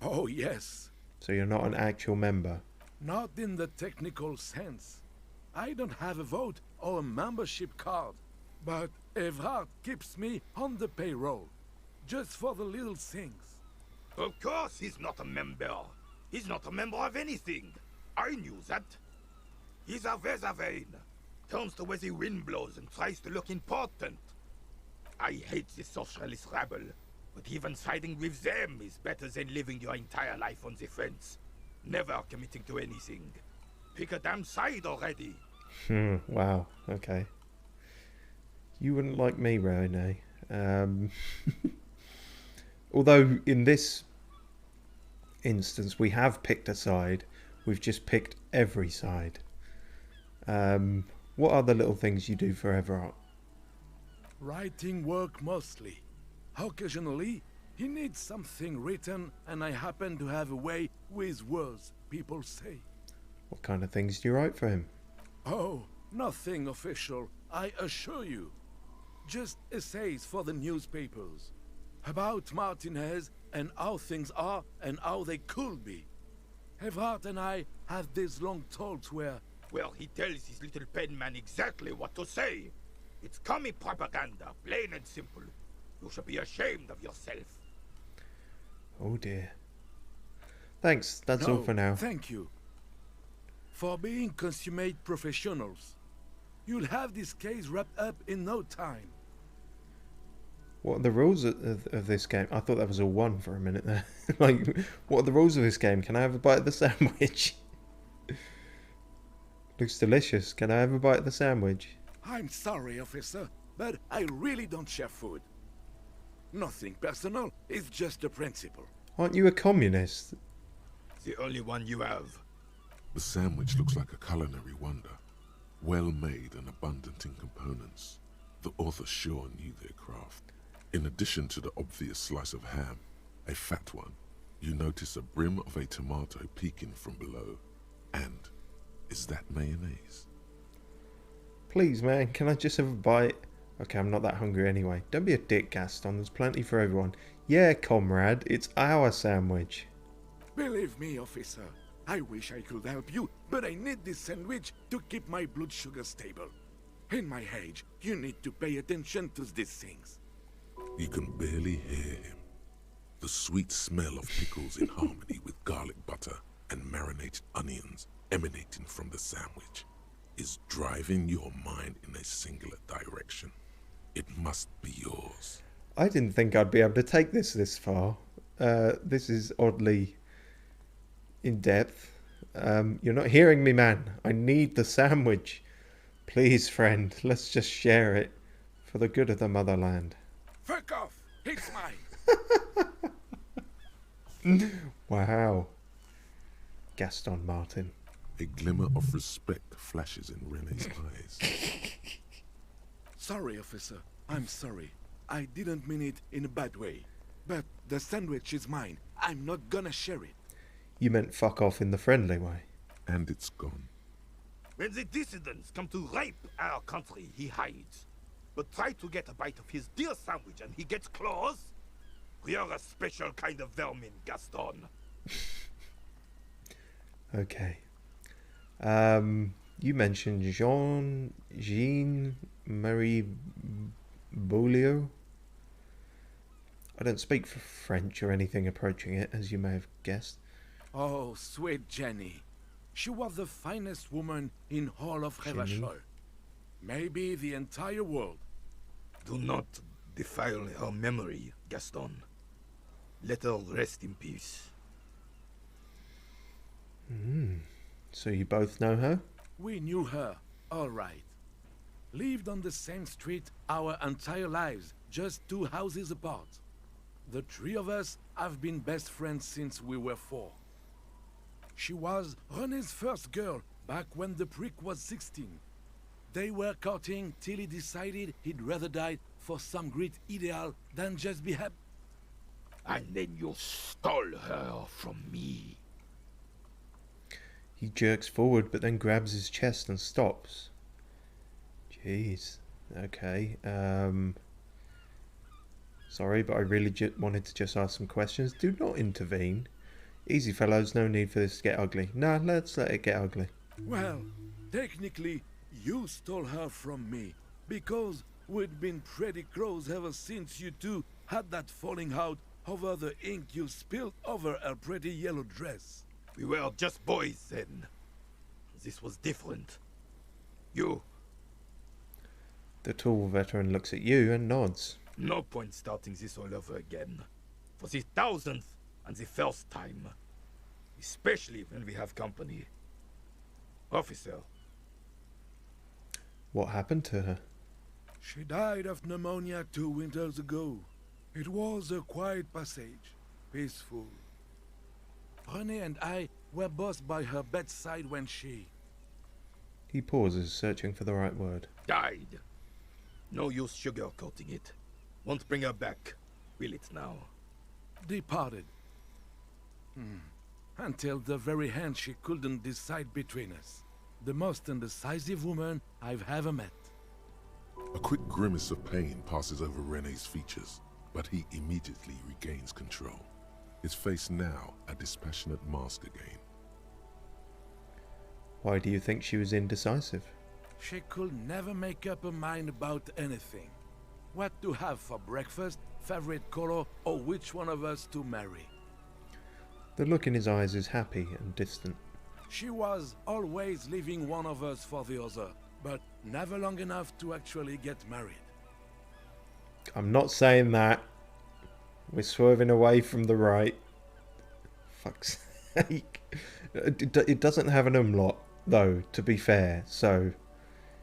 Oh, yes. So you're not an actual member? Not in the technical sense. I don't have a vote or a membership card. But Evrard keeps me on the payroll. Just for the little things. Of course he's not a member. He's not a member of anything. I knew that. He's a Vezavein. turns the way the wind blows and tries to look important. I hate the socialist rabble, but even siding with them is better than living your entire life on the fence, never committing to anything. Pick a damn side already. Wow, okay. You wouldn't like me, Rene. Although in this instance we have picked a side, we've just picked every side. What are the little things you do for Everard? Writing work mostly. Occasionally, he needs something written, and I happen to have a way with words, people say. What kind of things do you write for him? Oh, nothing official, I assure you. Just essays for the newspapers. About Martinez and how things are and how they could be. Everard and I had these long talks where... Well, he tells his little pen man exactly what to say. It's commie propaganda, plain and simple. You should be ashamed of yourself. Oh dear. Thanks, that's all for now. Thank you. For being consummate professionals. You'll have this case wrapped up in no time. What are the rules of this game? I thought that was all one for a minute there. Like, what are the rules of this game? Can I have a bite of the sandwich? Looks delicious. Can I have a bite of the sandwich? I'm sorry, officer, but I really don't share food. Nothing personal, it's just a principle. Aren't you a communist? The only one you have. The sandwich looks like a culinary wonder. Well made and abundant in components. The author sure knew their craft. In addition to the obvious slice of ham, a fat one, you notice a brim of a tomato peeking from below. And is that mayonnaise? Please, man, can I just have a bite? Okay, I'm not that hungry anyway. Don't be a dick, Gaston. There's plenty for everyone. Yeah, comrade, it's our sandwich. Believe me, officer, I wish I could help you, but I need this sandwich to keep my blood sugar stable. In my age, you need to pay attention to these things. You can barely hear him. The sweet smell of pickles in harmony with garlic butter and marinated onions emanating from the sandwich is driving your mind in a singular direction. It must be yours. I didn't think I'd be able to take this far. This is oddly in depth. You're not hearing me, man. I need the sandwich. Please, friend, let's just share it for the good of the motherland. Fuck off! It's mine! Wow. Gaston Martin. A glimmer of respect flashes in Rene's eyes. Sorry, officer. I'm sorry. I didn't mean it in a bad way. But the sandwich is mine. I'm not gonna share it. You meant fuck off in the friendly way. And it's gone. When the dissidents come to rape our country, he hides. But try to get a bite of his dear sandwich and he gets claws? You're a special kind of vermin, Gaston. Okay. You mentioned Jean-Marie Beaulieu. I don't speak French or anything approaching it, as you may have guessed. Oh, sweet Jenny. She was the finest woman in all of Revachol. Maybe the entire world. Do not defile her memory, Gaston. Let her rest in peace. So you both know her? We knew her, all right. Lived on the same street our entire lives, just 2 houses apart. The 3 of us have been best friends since we were 4. She was René's first girl back when the prick was 16. They were courting till he decided he'd rather die for some great ideal than just be happy. And then you stole her from me. He jerks forward but then grabs his chest and stops. Jeez. Okay. Sorry, but I really wanted to just ask some questions. Do not intervene. Easy, fellows. No need for this to get ugly. Nah, let's let it get ugly. Well, technically, you stole her from me, because we'd been pretty close ever since you two had that falling out over the ink you spilled over her pretty yellow dress. We were just boys then. This was different. You The tall veteran looks at you and nods. No point starting this all over again. For the 1000th and the first time. Especially when we have company. Officer. What happened to her? She died of pneumonia 2 winters ago. It was a quiet passage, peaceful. René and I were both by her bedside when she... He pauses, searching for the right word. Died. No use sugarcoating it. Won't bring her back. Will it now? Departed. Until the very end she couldn't decide between us. The most indecisive woman I've ever met. A quick grimace of pain passes over René's features, but he immediately regains control. His face now a dispassionate mask again. Why do you think she was indecisive? She could never make up her mind about anything. What to have for breakfast, favorite color, or which one of us to marry. The look in his eyes is happy and distant. She was always leaving one of us for the other, but never long enough to actually get married. I'm not saying that. We're swerving away from the right. Fuck's sake. It doesn't have an umlaut, though, to be fair, so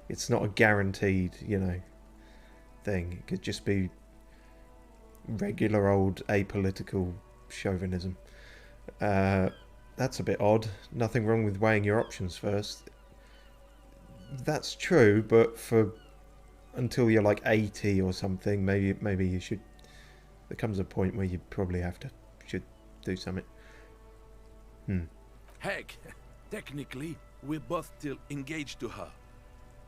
it's not a guaranteed, thing. It could just be regular old apolitical chauvinism. That's a bit odd. Nothing wrong with weighing your options first. That's true, but until you're like 80 or something, maybe you should. There comes a point where you probably should do something. Heck, technically, we're both still engaged to her.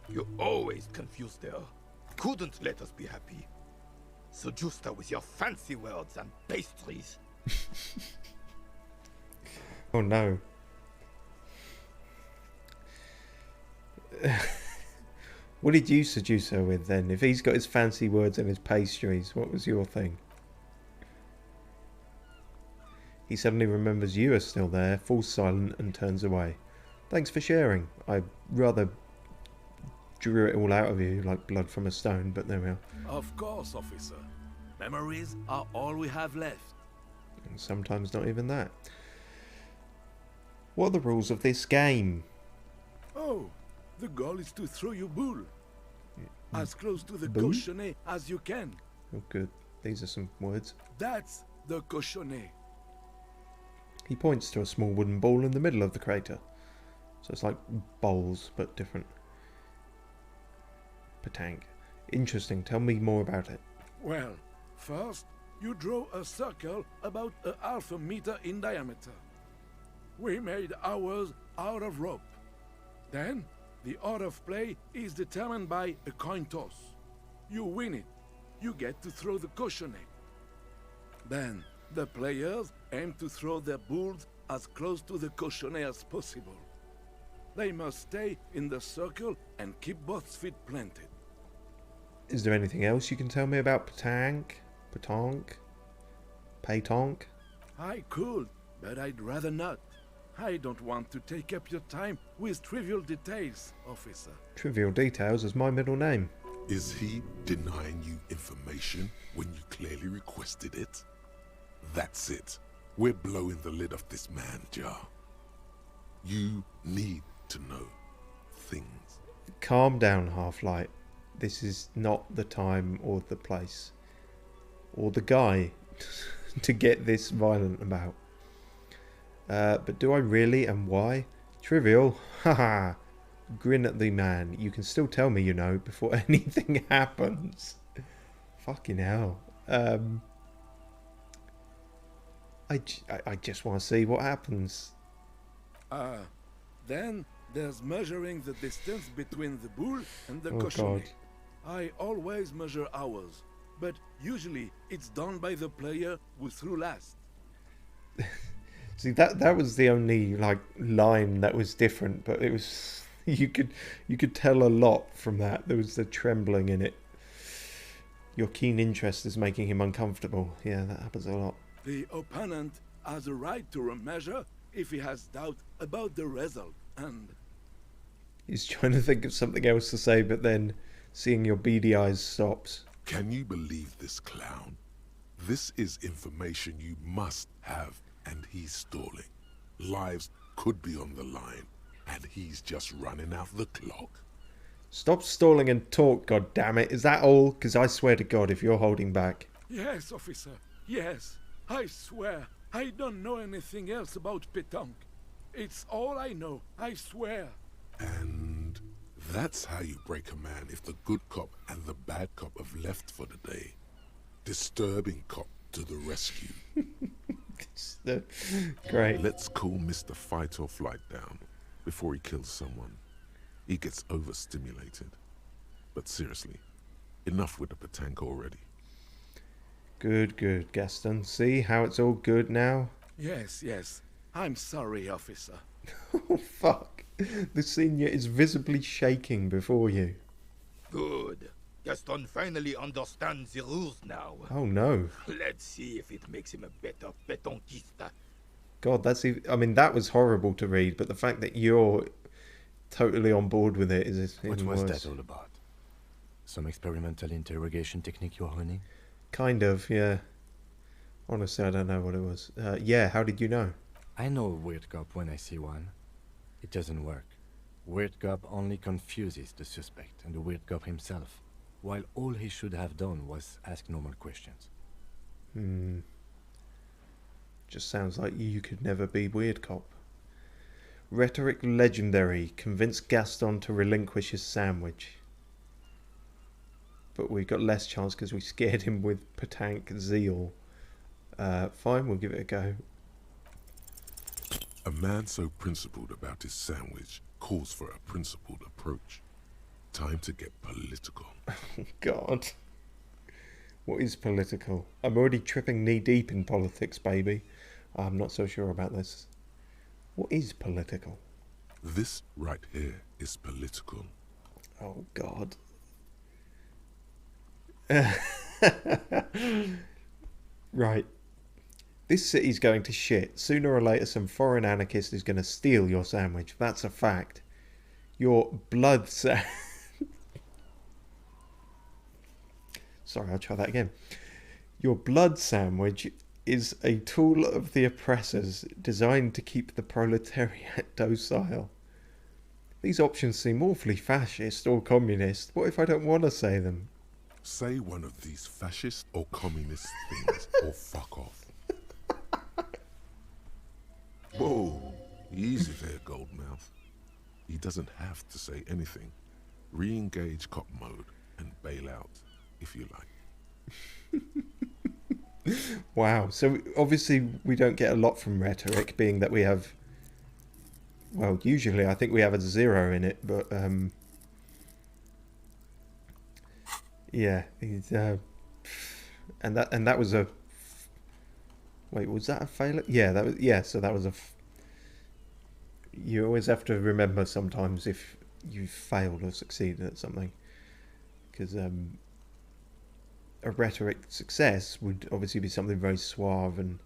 You always confused her. Couldn't let us be happy. Seduced her with your fancy words and pastries. Oh no. What did you seduce her with then? If he's got his fancy words and his pastries, what was your thing? He suddenly remembers you are still there, falls silent and turns away. Thanks for sharing. I rather drew it all out of you like blood from a stone, but there we are. Of course, officer. Memories are all we have left. And sometimes not even that. What are the rules of this game? Oh, the goal is to throw your bull. As close to the Bull? cochonnet as you can. Oh good, these are some words. That's the cochonnet. He points to a small wooden ball in the middle of the crater. So it's like bowls, but different. Petanque. Interesting, tell me more about it. Well, first, you draw a circle about a half a meter in diameter. We made ours out of rope. Then, the order of play is determined by a coin toss. You win it. You get to throw the cochonnet. Then, the players aim to throw their bulls as close to the cochonnet as possible. They must stay in the circle and keep both feet planted. Is there anything else you can tell me about petanque? Pétanque? I could, but I'd rather not. I don't want to take up your time with trivial details, officer. Trivial Details is my middle name. Is he denying you information when you clearly requested it? That's it. We're blowing the lid off this man, Jar. You need to know things. Calm down, Half-Light. This is not the time or the place. Or the guy to get this violent about. But do I really, and why? Trivial? Haha. Grin at the man. You can still tell me, before anything happens. Fucking hell. I just want to see what happens. Then there's measuring the distance between the bull and the Oh, cochonnet. God. I always measure ours, but usually it's done by the player who threw last. See, that was the only line that was different, but it was you could tell a lot from that. There was the trembling in it. Your keen interest is making him uncomfortable. Yeah, that happens a lot. The opponent has a right to remeasure if he has doubt about the result, and He's trying to think of something else to say, but then seeing your beady eyes stops. Can you believe this clown? This is information you must have, and he's stalling. Lives could be on the line, and he's just running out the clock. Stop stalling and talk, goddammit. Is that all? Because I swear to God, if you're holding back... Yes, officer. Yes. I swear. I don't know anything else about Petanque. It's all I know. I swear. And that's how you break a man if the good cop and the bad cop have left for the day. Disturbing cop to the rescue. Great. Let's cool Mr. Fight or Flight down before he kills someone. He gets overstimulated. But seriously, enough with the Petanque already. Good, good, Gaston. See how it's all good now? Yes, yes. I'm sorry, officer. Oh, fuck. The senior is visibly shaking before you. Good. Gaston finally understands the rules now. Oh, no. Let's see if it makes him a better petanquista. God, that's... I mean, that was horrible to read, but the fact that you're totally on board with it is What even was worse. that all about? Some experimental interrogation technique you're honing? Kind of, yeah. Honestly, I don't know what it was. Yeah, how did you know? I know a weird cop when I see one. It doesn't work. Weird cop only confuses the suspect and the weird cop himself, while all he should have done was ask normal questions. Just sounds like you could never be weird cop. Rhetoric legendary. Convinced Gaston to relinquish his sandwich. But we got less chance because we scared him with Petanque zeal. Fine, we'll give it a go. A man so principled about his sandwich calls for a principled approach. Time to get political. Oh, God. What is political? I'm already tripping knee deep in politics, baby. I'm not so sure about this. What is political? This right here is political. Oh, God. Right. This city's going to shit. Sooner or later some foreign anarchist is going to steal your sandwich. That's a fact. Your blood Sorry, I'll try that again. Your blood sandwich is a tool of the oppressors designed to keep the proletariat docile. These options seem awfully fascist or communist. What if I don't want to say them? Say one of these fascist or communist things or fuck off. Whoa, easy there, Goldmouth. He doesn't have to say anything. Re-engage cop mode and bail out, if you like. Wow, so obviously we don't get a lot from rhetoric, being that we have... Well, usually I think we have a 0 in it, but... Yeah, he's, and that was a... Wait, was that a failure? Yeah, that was... Yeah, so that was a... You always have to remember sometimes if you failed or succeeded at something. Because a rhetoric success would obviously be something very suave and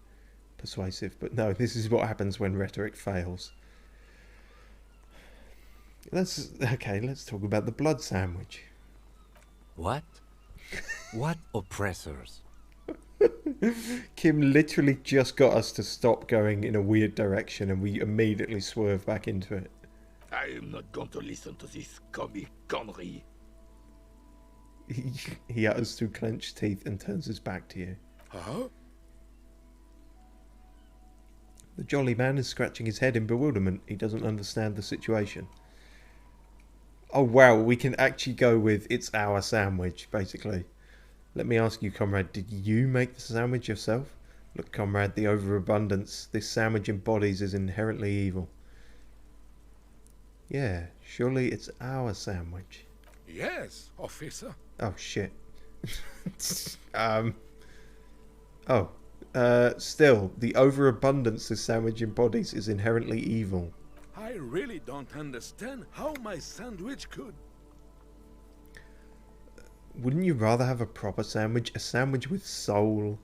persuasive. But no, this is what happens when rhetoric fails. Let's talk about the blood sandwich. What? What oppressors? Kim literally just got us to stop going in a weird direction and we immediately swerve back into it. I am not going to listen to this comic connery. He utters through clenched teeth and turns his back to you. Huh? The jolly man is scratching his head in bewilderment. He doesn't understand the situation. Oh wow, we can actually go with "it's our sandwich," basically. Let me ask you, comrade, did you make the sandwich yourself? Look, comrade, the overabundance this sandwich embodies is inherently evil. Yeah, surely it's our sandwich. Yes, officer. Oh, shit. Still, the overabundance this sandwich embodies is inherently evil. I really don't understand how my sandwich could... Wouldn't you rather have a proper sandwich? A sandwich with soul?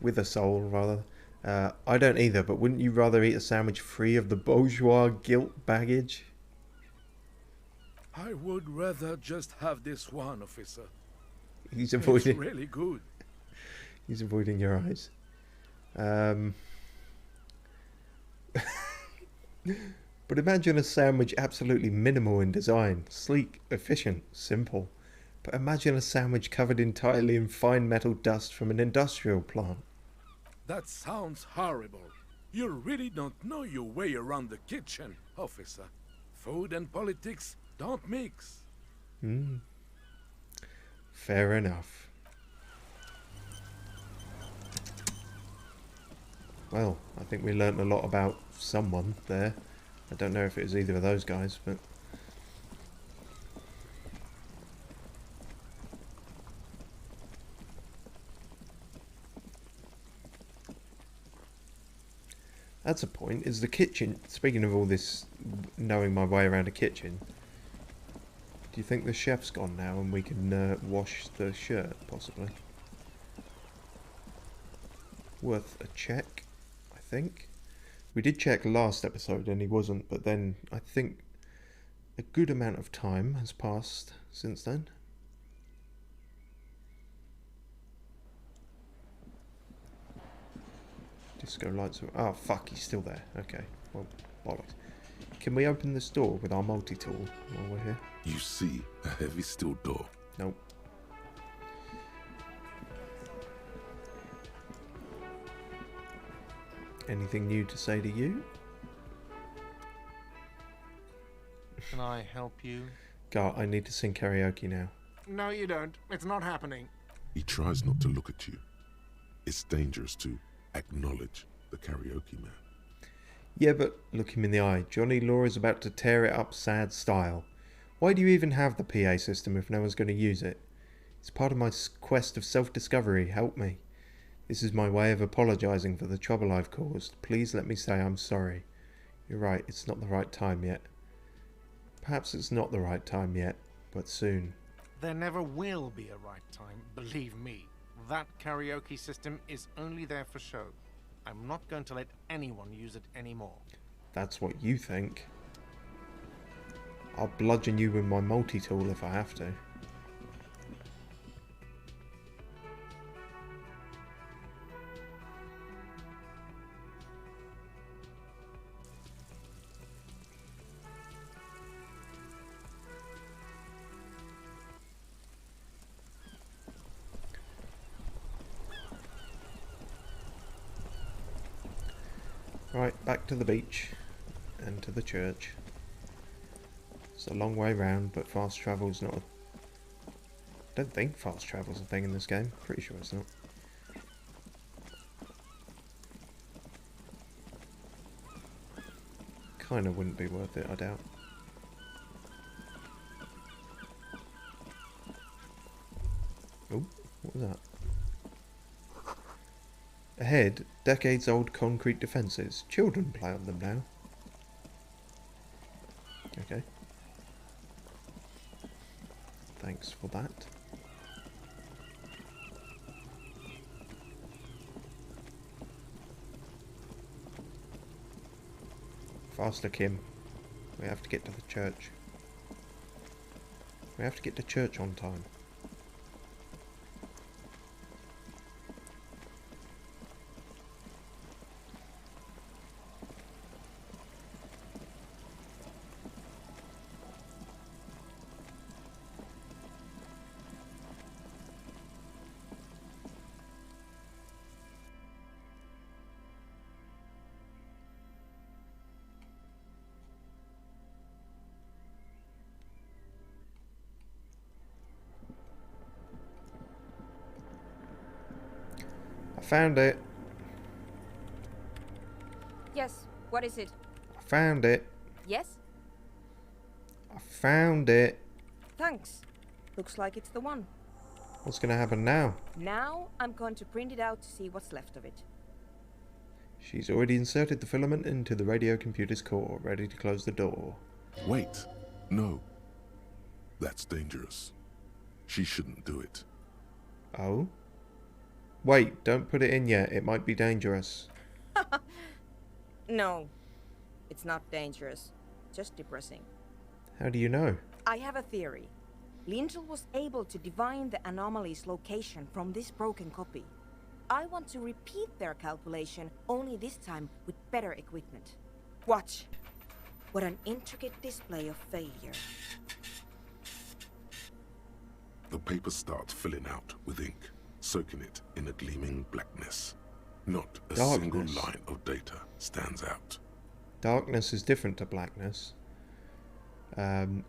With a soul, rather. I don't either, but wouldn't you rather eat a sandwich free of the bourgeois guilt baggage? I would rather just have this one, officer. He's It's avoiding. really good. He's avoiding your eyes. But imagine a sandwich absolutely minimal in design, sleek, efficient, simple. But imagine a sandwich covered entirely in fine metal dust from an industrial plant. That sounds horrible. You really don't know your way around the kitchen, officer. Food and politics don't mix. Fair enough. Well, I think we learnt a lot about someone there. I don't know if it was either of those guys, but... That's a point. Is the kitchen... Speaking of all this, knowing my way around a kitchen, do you think the chef's gone now and we can wash the shirt, possibly? Worth a check, I think. We did check last episode and he wasn't, but then I think a good amount of time has passed since then. Disco lights are... Oh, fuck, he's still there. Okay, well, bollocks. Can we open this door with our multi-tool while we're here? You see a heavy steel door. Nope. Anything new to say to you? Can I help you? God, I need to sing karaoke now. No, you don't. It's not happening. He tries not to look at you. It's dangerous to acknowledge the karaoke man. Yeah, but look him in the eye. Johnny Law is about to tear it up sad style. Why do you even have the PA system if no one's going to use it? It's part of my quest of self-discovery. Help me. This is my way of apologising for the trouble I've caused. Please let me say I'm sorry. You're right, it's not the right time yet. Perhaps it's not the right time yet, but soon. There never will be a right time, believe me. That karaoke system is only there for show. I'm not going to let anyone use it anymore. That's what you think. I'll bludgeon you with my multi-tool if I have to. Right, back to the beach and to the church. It's a long way round, but fast travel's not a... I don't think fast travel's a thing in this game. Pretty sure it's not. Kinda wouldn't be worth it, I doubt. Oh, what was that? Ahead, decades-old concrete defences. Children play on them now. Okay. Thanks for that. Faster, Kim. We have to get to the church. We have to get to church on time. Found it. Yes, what is it? I found it. Yes? I found it. Thanks. Looks like it's the one. What's going to happen now? Now I'm going to print it out to see what's left of it. She's already inserted the filament into the radio computer's core, ready to close the door. Wait. No. That's dangerous. She shouldn't do it. Oh? Wait, don't put it in yet. It might be dangerous. No, it's not dangerous. Just depressing. How do you know? I have a theory. Lintel was able to divine the anomaly's location from this broken copy. I want to repeat their calculation, only this time with better equipment. Watch. What an intricate display of failure. The paper starts filling out with ink, soaking it in a gleaming blackness. Not a single line of data stands out. Darkness is different to blackness.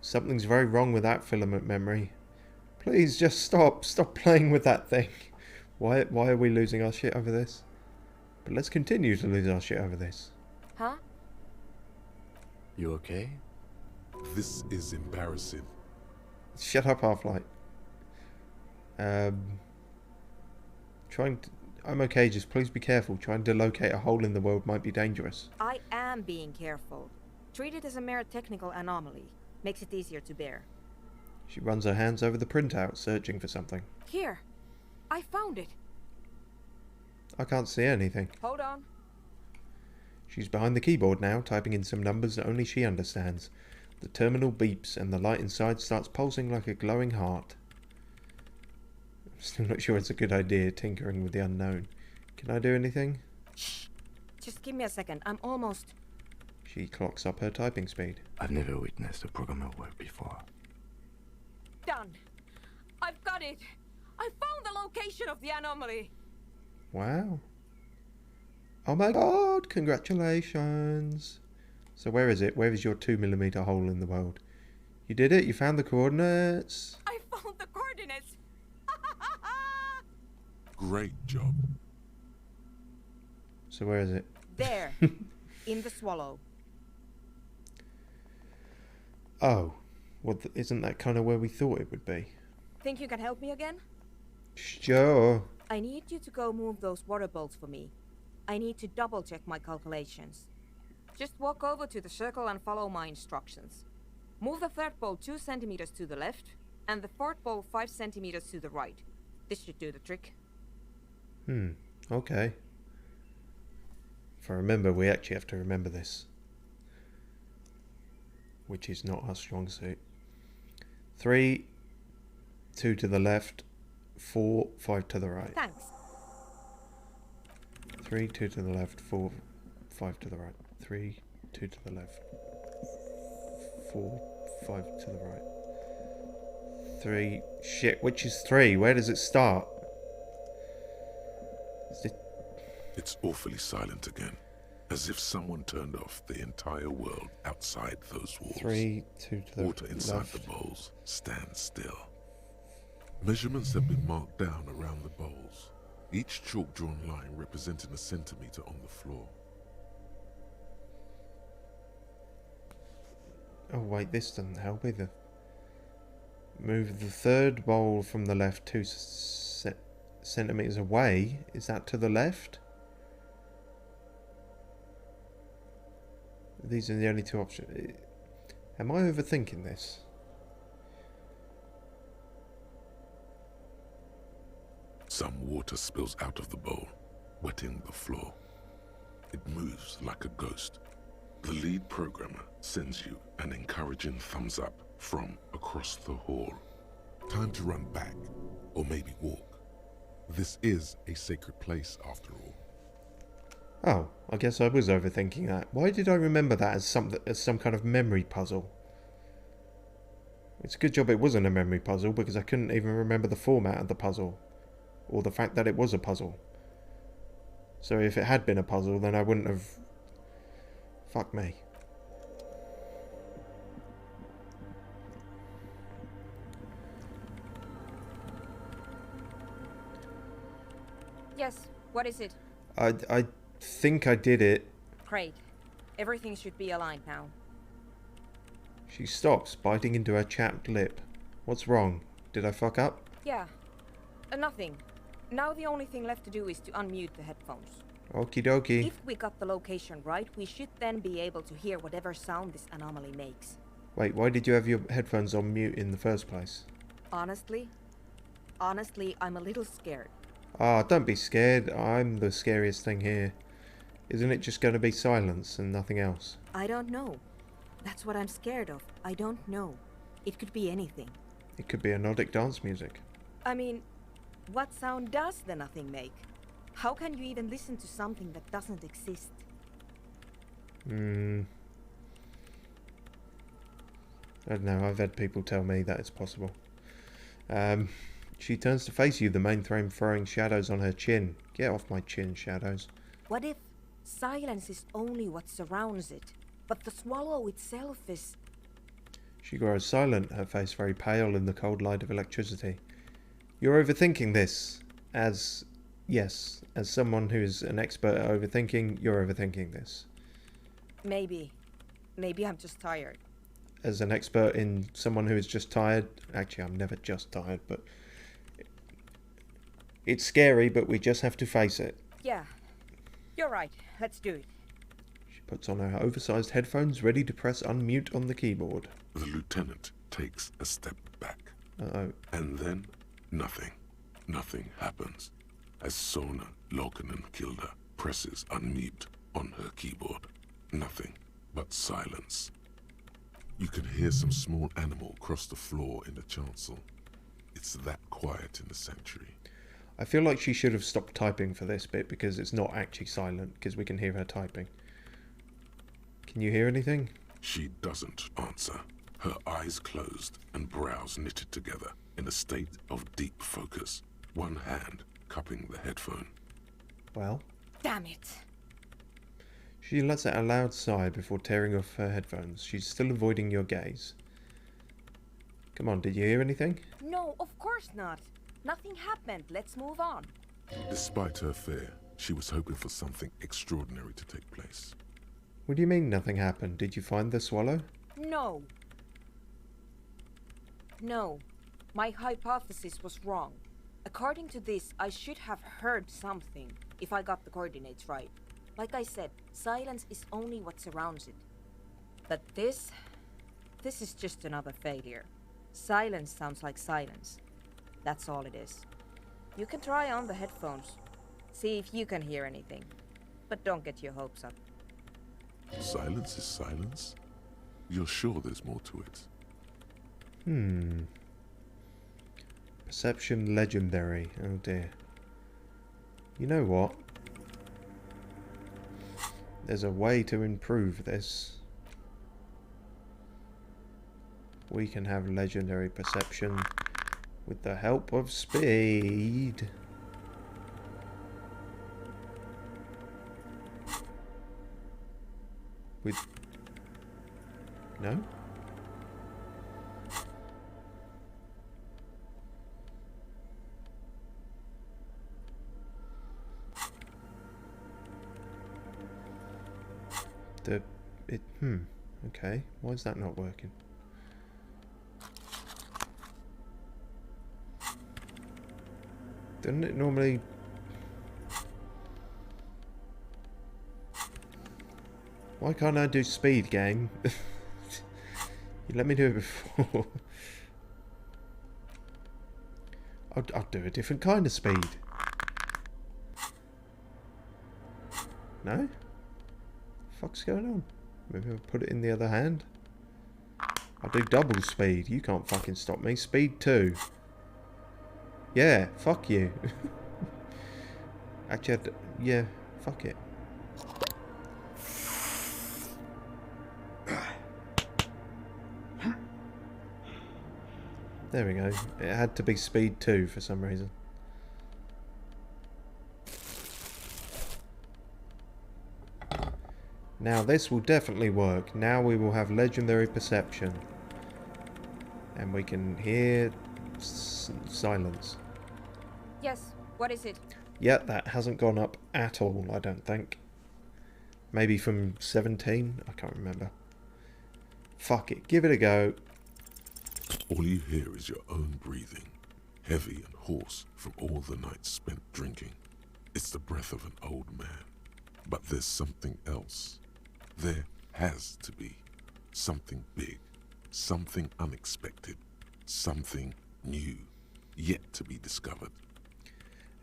Something's very wrong with that filament memory. Please just stop playing with that thing. Why are we losing our shit over this? But let's continue to lose our shit over this. Huh? You okay? This is embarrassing. Shut up, Half-Light. I'm okay, just please be careful. Trying to locate a hole in the world might be dangerous. I am being careful. Treat it as a mere technical anomaly. Makes it easier to bear. She runs her hands over the printout, searching for something. Here. I found it. I can't see anything. Hold on. She's behind the keyboard now, typing in some numbers that only she understands. The terminal beeps and the light inside starts pulsing like a glowing heart. I'm still not sure it's a good idea, tinkering with the unknown. Can I do anything? Shh. Just give me a second. I'm almost... She clocks up her typing speed. I've never witnessed a programmer work before. Done. I've got it. I found the location of the anomaly. Wow. Oh my god, congratulations. So where is it? Where is your 2mm hole in the world? You did it? You found the coordinates? I found the coordinates. Great job. So where is it? There. In the swallow. Oh. Well, isn't that kind of where we thought it would be? Think you can help me again? Sure. I need you to go move those water bolts for me. I need to double check my calculations. Just walk over to the circle and follow my instructions. Move the third bolt 2 centimeters to the left, and the fourth bolt 5 centimeters to the right. This should do the trick. Okay. If I remember, we actually have to remember this. Which is not our strong suit. 3, 2 to the left, 4, 5 to the right. Thanks. 3, 2 to the left, 4, 5 to the right. 3, 2 to the left, 4, 5 to the right. 3, shit, which is 3? Where does it start? It's awfully silent again, as if someone turned off the entire world outside those walls. 3, 2 to the Water inside left. the bowls stands still. Measurements have been marked down around the bowls, each chalk-drawn line representing a centimeter on the floor. Oh wait, this doesn't help either. Move the third bowl from the left 2 centimeters away. Is that to the left? These are the only 2 options. Am I overthinking this? Some water spills out of the bowl, wetting the floor. It moves like a ghost. The lead programmer sends you an encouraging thumbs up from across the hall. Time to run back, or maybe walk. This is a sacred place after all. Oh, I guess I was overthinking that. Why did I remember that as some kind of memory puzzle? It's a good job it wasn't a memory puzzle, because I couldn't even remember the format of the puzzle. Or the fact that it was a puzzle. So if it had been a puzzle, then I wouldn't have... Fuck me. Yes, what is it? I think I did it. Great. Everything should be aligned now. She stops, biting into her chapped lip. What's wrong? Did I fuck up? Yeah. Nothing. Now the only thing left to do is to unmute the headphones. Okie dokie. If we got the location right, we should then be able to hear whatever sound this anomaly makes. Wait, why did you have your headphones on mute in the first place? Honestly, I'm a little scared. Ah, don't be scared. I'm the scariest thing here. Isn't it just going to be silence and nothing else? I don't know. That's what I'm scared of. I don't know. It could be anything. It could be a Nordic dance music. I mean, what sound does the nothing make? How can you even listen to something that doesn't exist? I don't know, I've had people tell me that it's possible. She turns to face you, the main frame throwing shadows on her chin. Get off my chin, shadows. What if silence is only what surrounds it, but the swallow itself is... She grows silent, her face very pale in the cold light of electricity. You're overthinking this. Yes, as someone who is an expert at overthinking, you're overthinking this. Maybe I'm just tired. As an expert in someone who is just tired, actually I'm never just tired, but it's scary, but we just have to face it. Yeah, you're right. Let's do it. She puts on her oversized headphones, ready to press unmute on the keyboard. The lieutenant takes a step back. Uh-oh. And then, nothing. Nothing happens. As Sona Lokanen-Kilda presses unmute on her keyboard. Nothing but silence. You can hear some small animal cross the floor in the chancel. It's that quiet in the sanctuary. I feel like she should have stopped typing for this bit because it's not actually silent, because we can hear her typing. Can you hear anything? She doesn't answer. Her eyes closed and brows knitted together in a state of deep focus. One hand cupping the headphone. Well? Damn it. She lets out a loud sigh before tearing off her headphones. She's still avoiding your gaze. Come on, did you hear anything? No, of course not. Nothing happened. Let's move on. Despite her fear, she was hoping for something extraordinary to take place. What do you mean nothing happened? Did you find the swallow? No. No. My hypothesis was wrong. According to this, I should have heard something, if I got the coordinates right. Like I said, silence is only what surrounds it. But this is just another failure. Silence sounds like silence. That's all it is. You can try on the headphones. See if you can hear anything. But don't get your hopes up. Silence is silence? You're sure there's more to it? Perception legendary. Oh dear. You know what? There's a way to improve this. We can have legendary perception with the help of speed. With... No? Okay. Why is that not working? Doesn't it normally... Why can't I do speed, game? You let me do it before. I'll do a different kind of speed. No? Fuck's going on? Maybe I'll put it in the other hand. I'll do double speed. You can't fucking stop me. Speed 2. Yeah, fuck you. Actually, yeah, fuck it. There we go. It had to be speed 2 for some reason. Now this will definitely work. Now we will have legendary perception. And we can hear silence. Yes, what is it? Yeah, that hasn't gone up at all, I don't think. Maybe from 17? I can't remember. Fuck it, give it a go. All you hear is your own breathing, heavy and hoarse from all the nights spent drinking. It's the breath of an old man. But there's something else. There has to be something big, something unexpected, something new, yet to be discovered.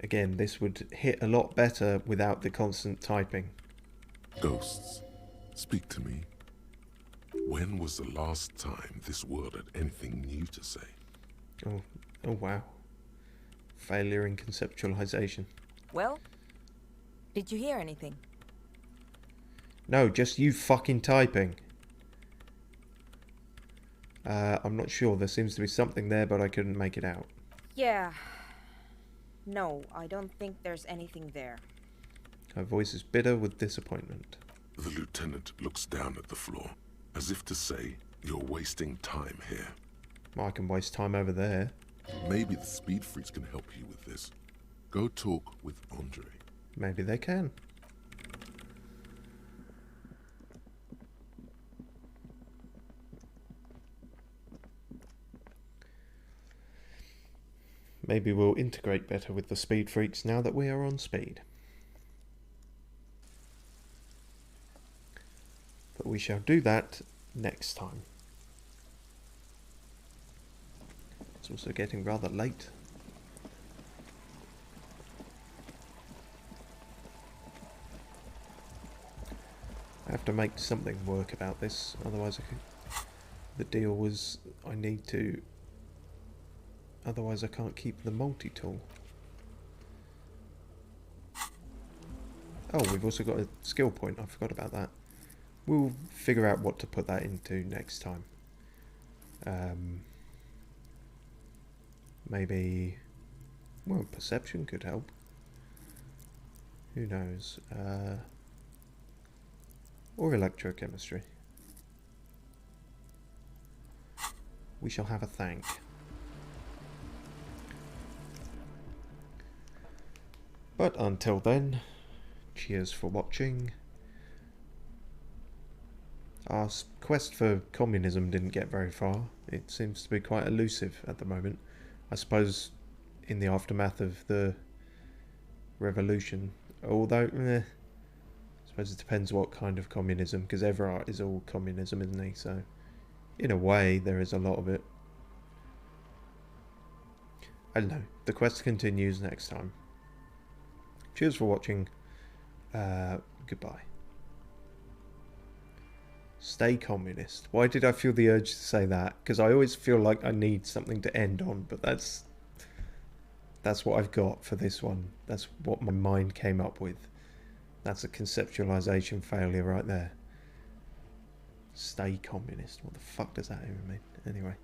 Again, this would hit a lot better without the constant typing. Ghosts, speak to me. When was the last time this world had anything new to say? Oh wow. Failure in conceptualization. Well, did you hear anything? No, just you fucking typing. I'm not sure. There seems to be something there, but I couldn't make it out. Yeah. No, I don't think there's anything there. Her voice is bitter with disappointment. The lieutenant looks down at the floor, as if to say, you're wasting time here. Well, I can waste time over there. Maybe the speed freaks can help you with this. Go talk with Andre. Maybe they can. Maybe we'll integrate better with the speed freaks now that we are on speed. But we shall do that next time. It's also getting rather late. I have to make something work about this, otherwise the deal was I need to... Otherwise I can't keep the multi-tool. Oh, we've also got a skill point, I forgot about that. We'll figure out what to put that into next time. Maybe... Well, perception could help. Who knows? Or electrochemistry. We shall have a think. But until then, cheers for watching. Our quest for communism didn't get very far. It seems to be quite elusive at the moment. I suppose in the aftermath of the revolution, although I suppose it depends what kind of communism, because Everard is all communism, isn't he? So in a way there is a lot of it. I don't know. The quest continues next time. Cheers for watching. Goodbye. Stay communist. Why did I feel the urge to say that? Because I always feel like I need something to end on, but that's what I've got for this one. That's what my mind came up with. That's a conceptualization failure right there. Stay communist. What the fuck does that even mean? Anyway.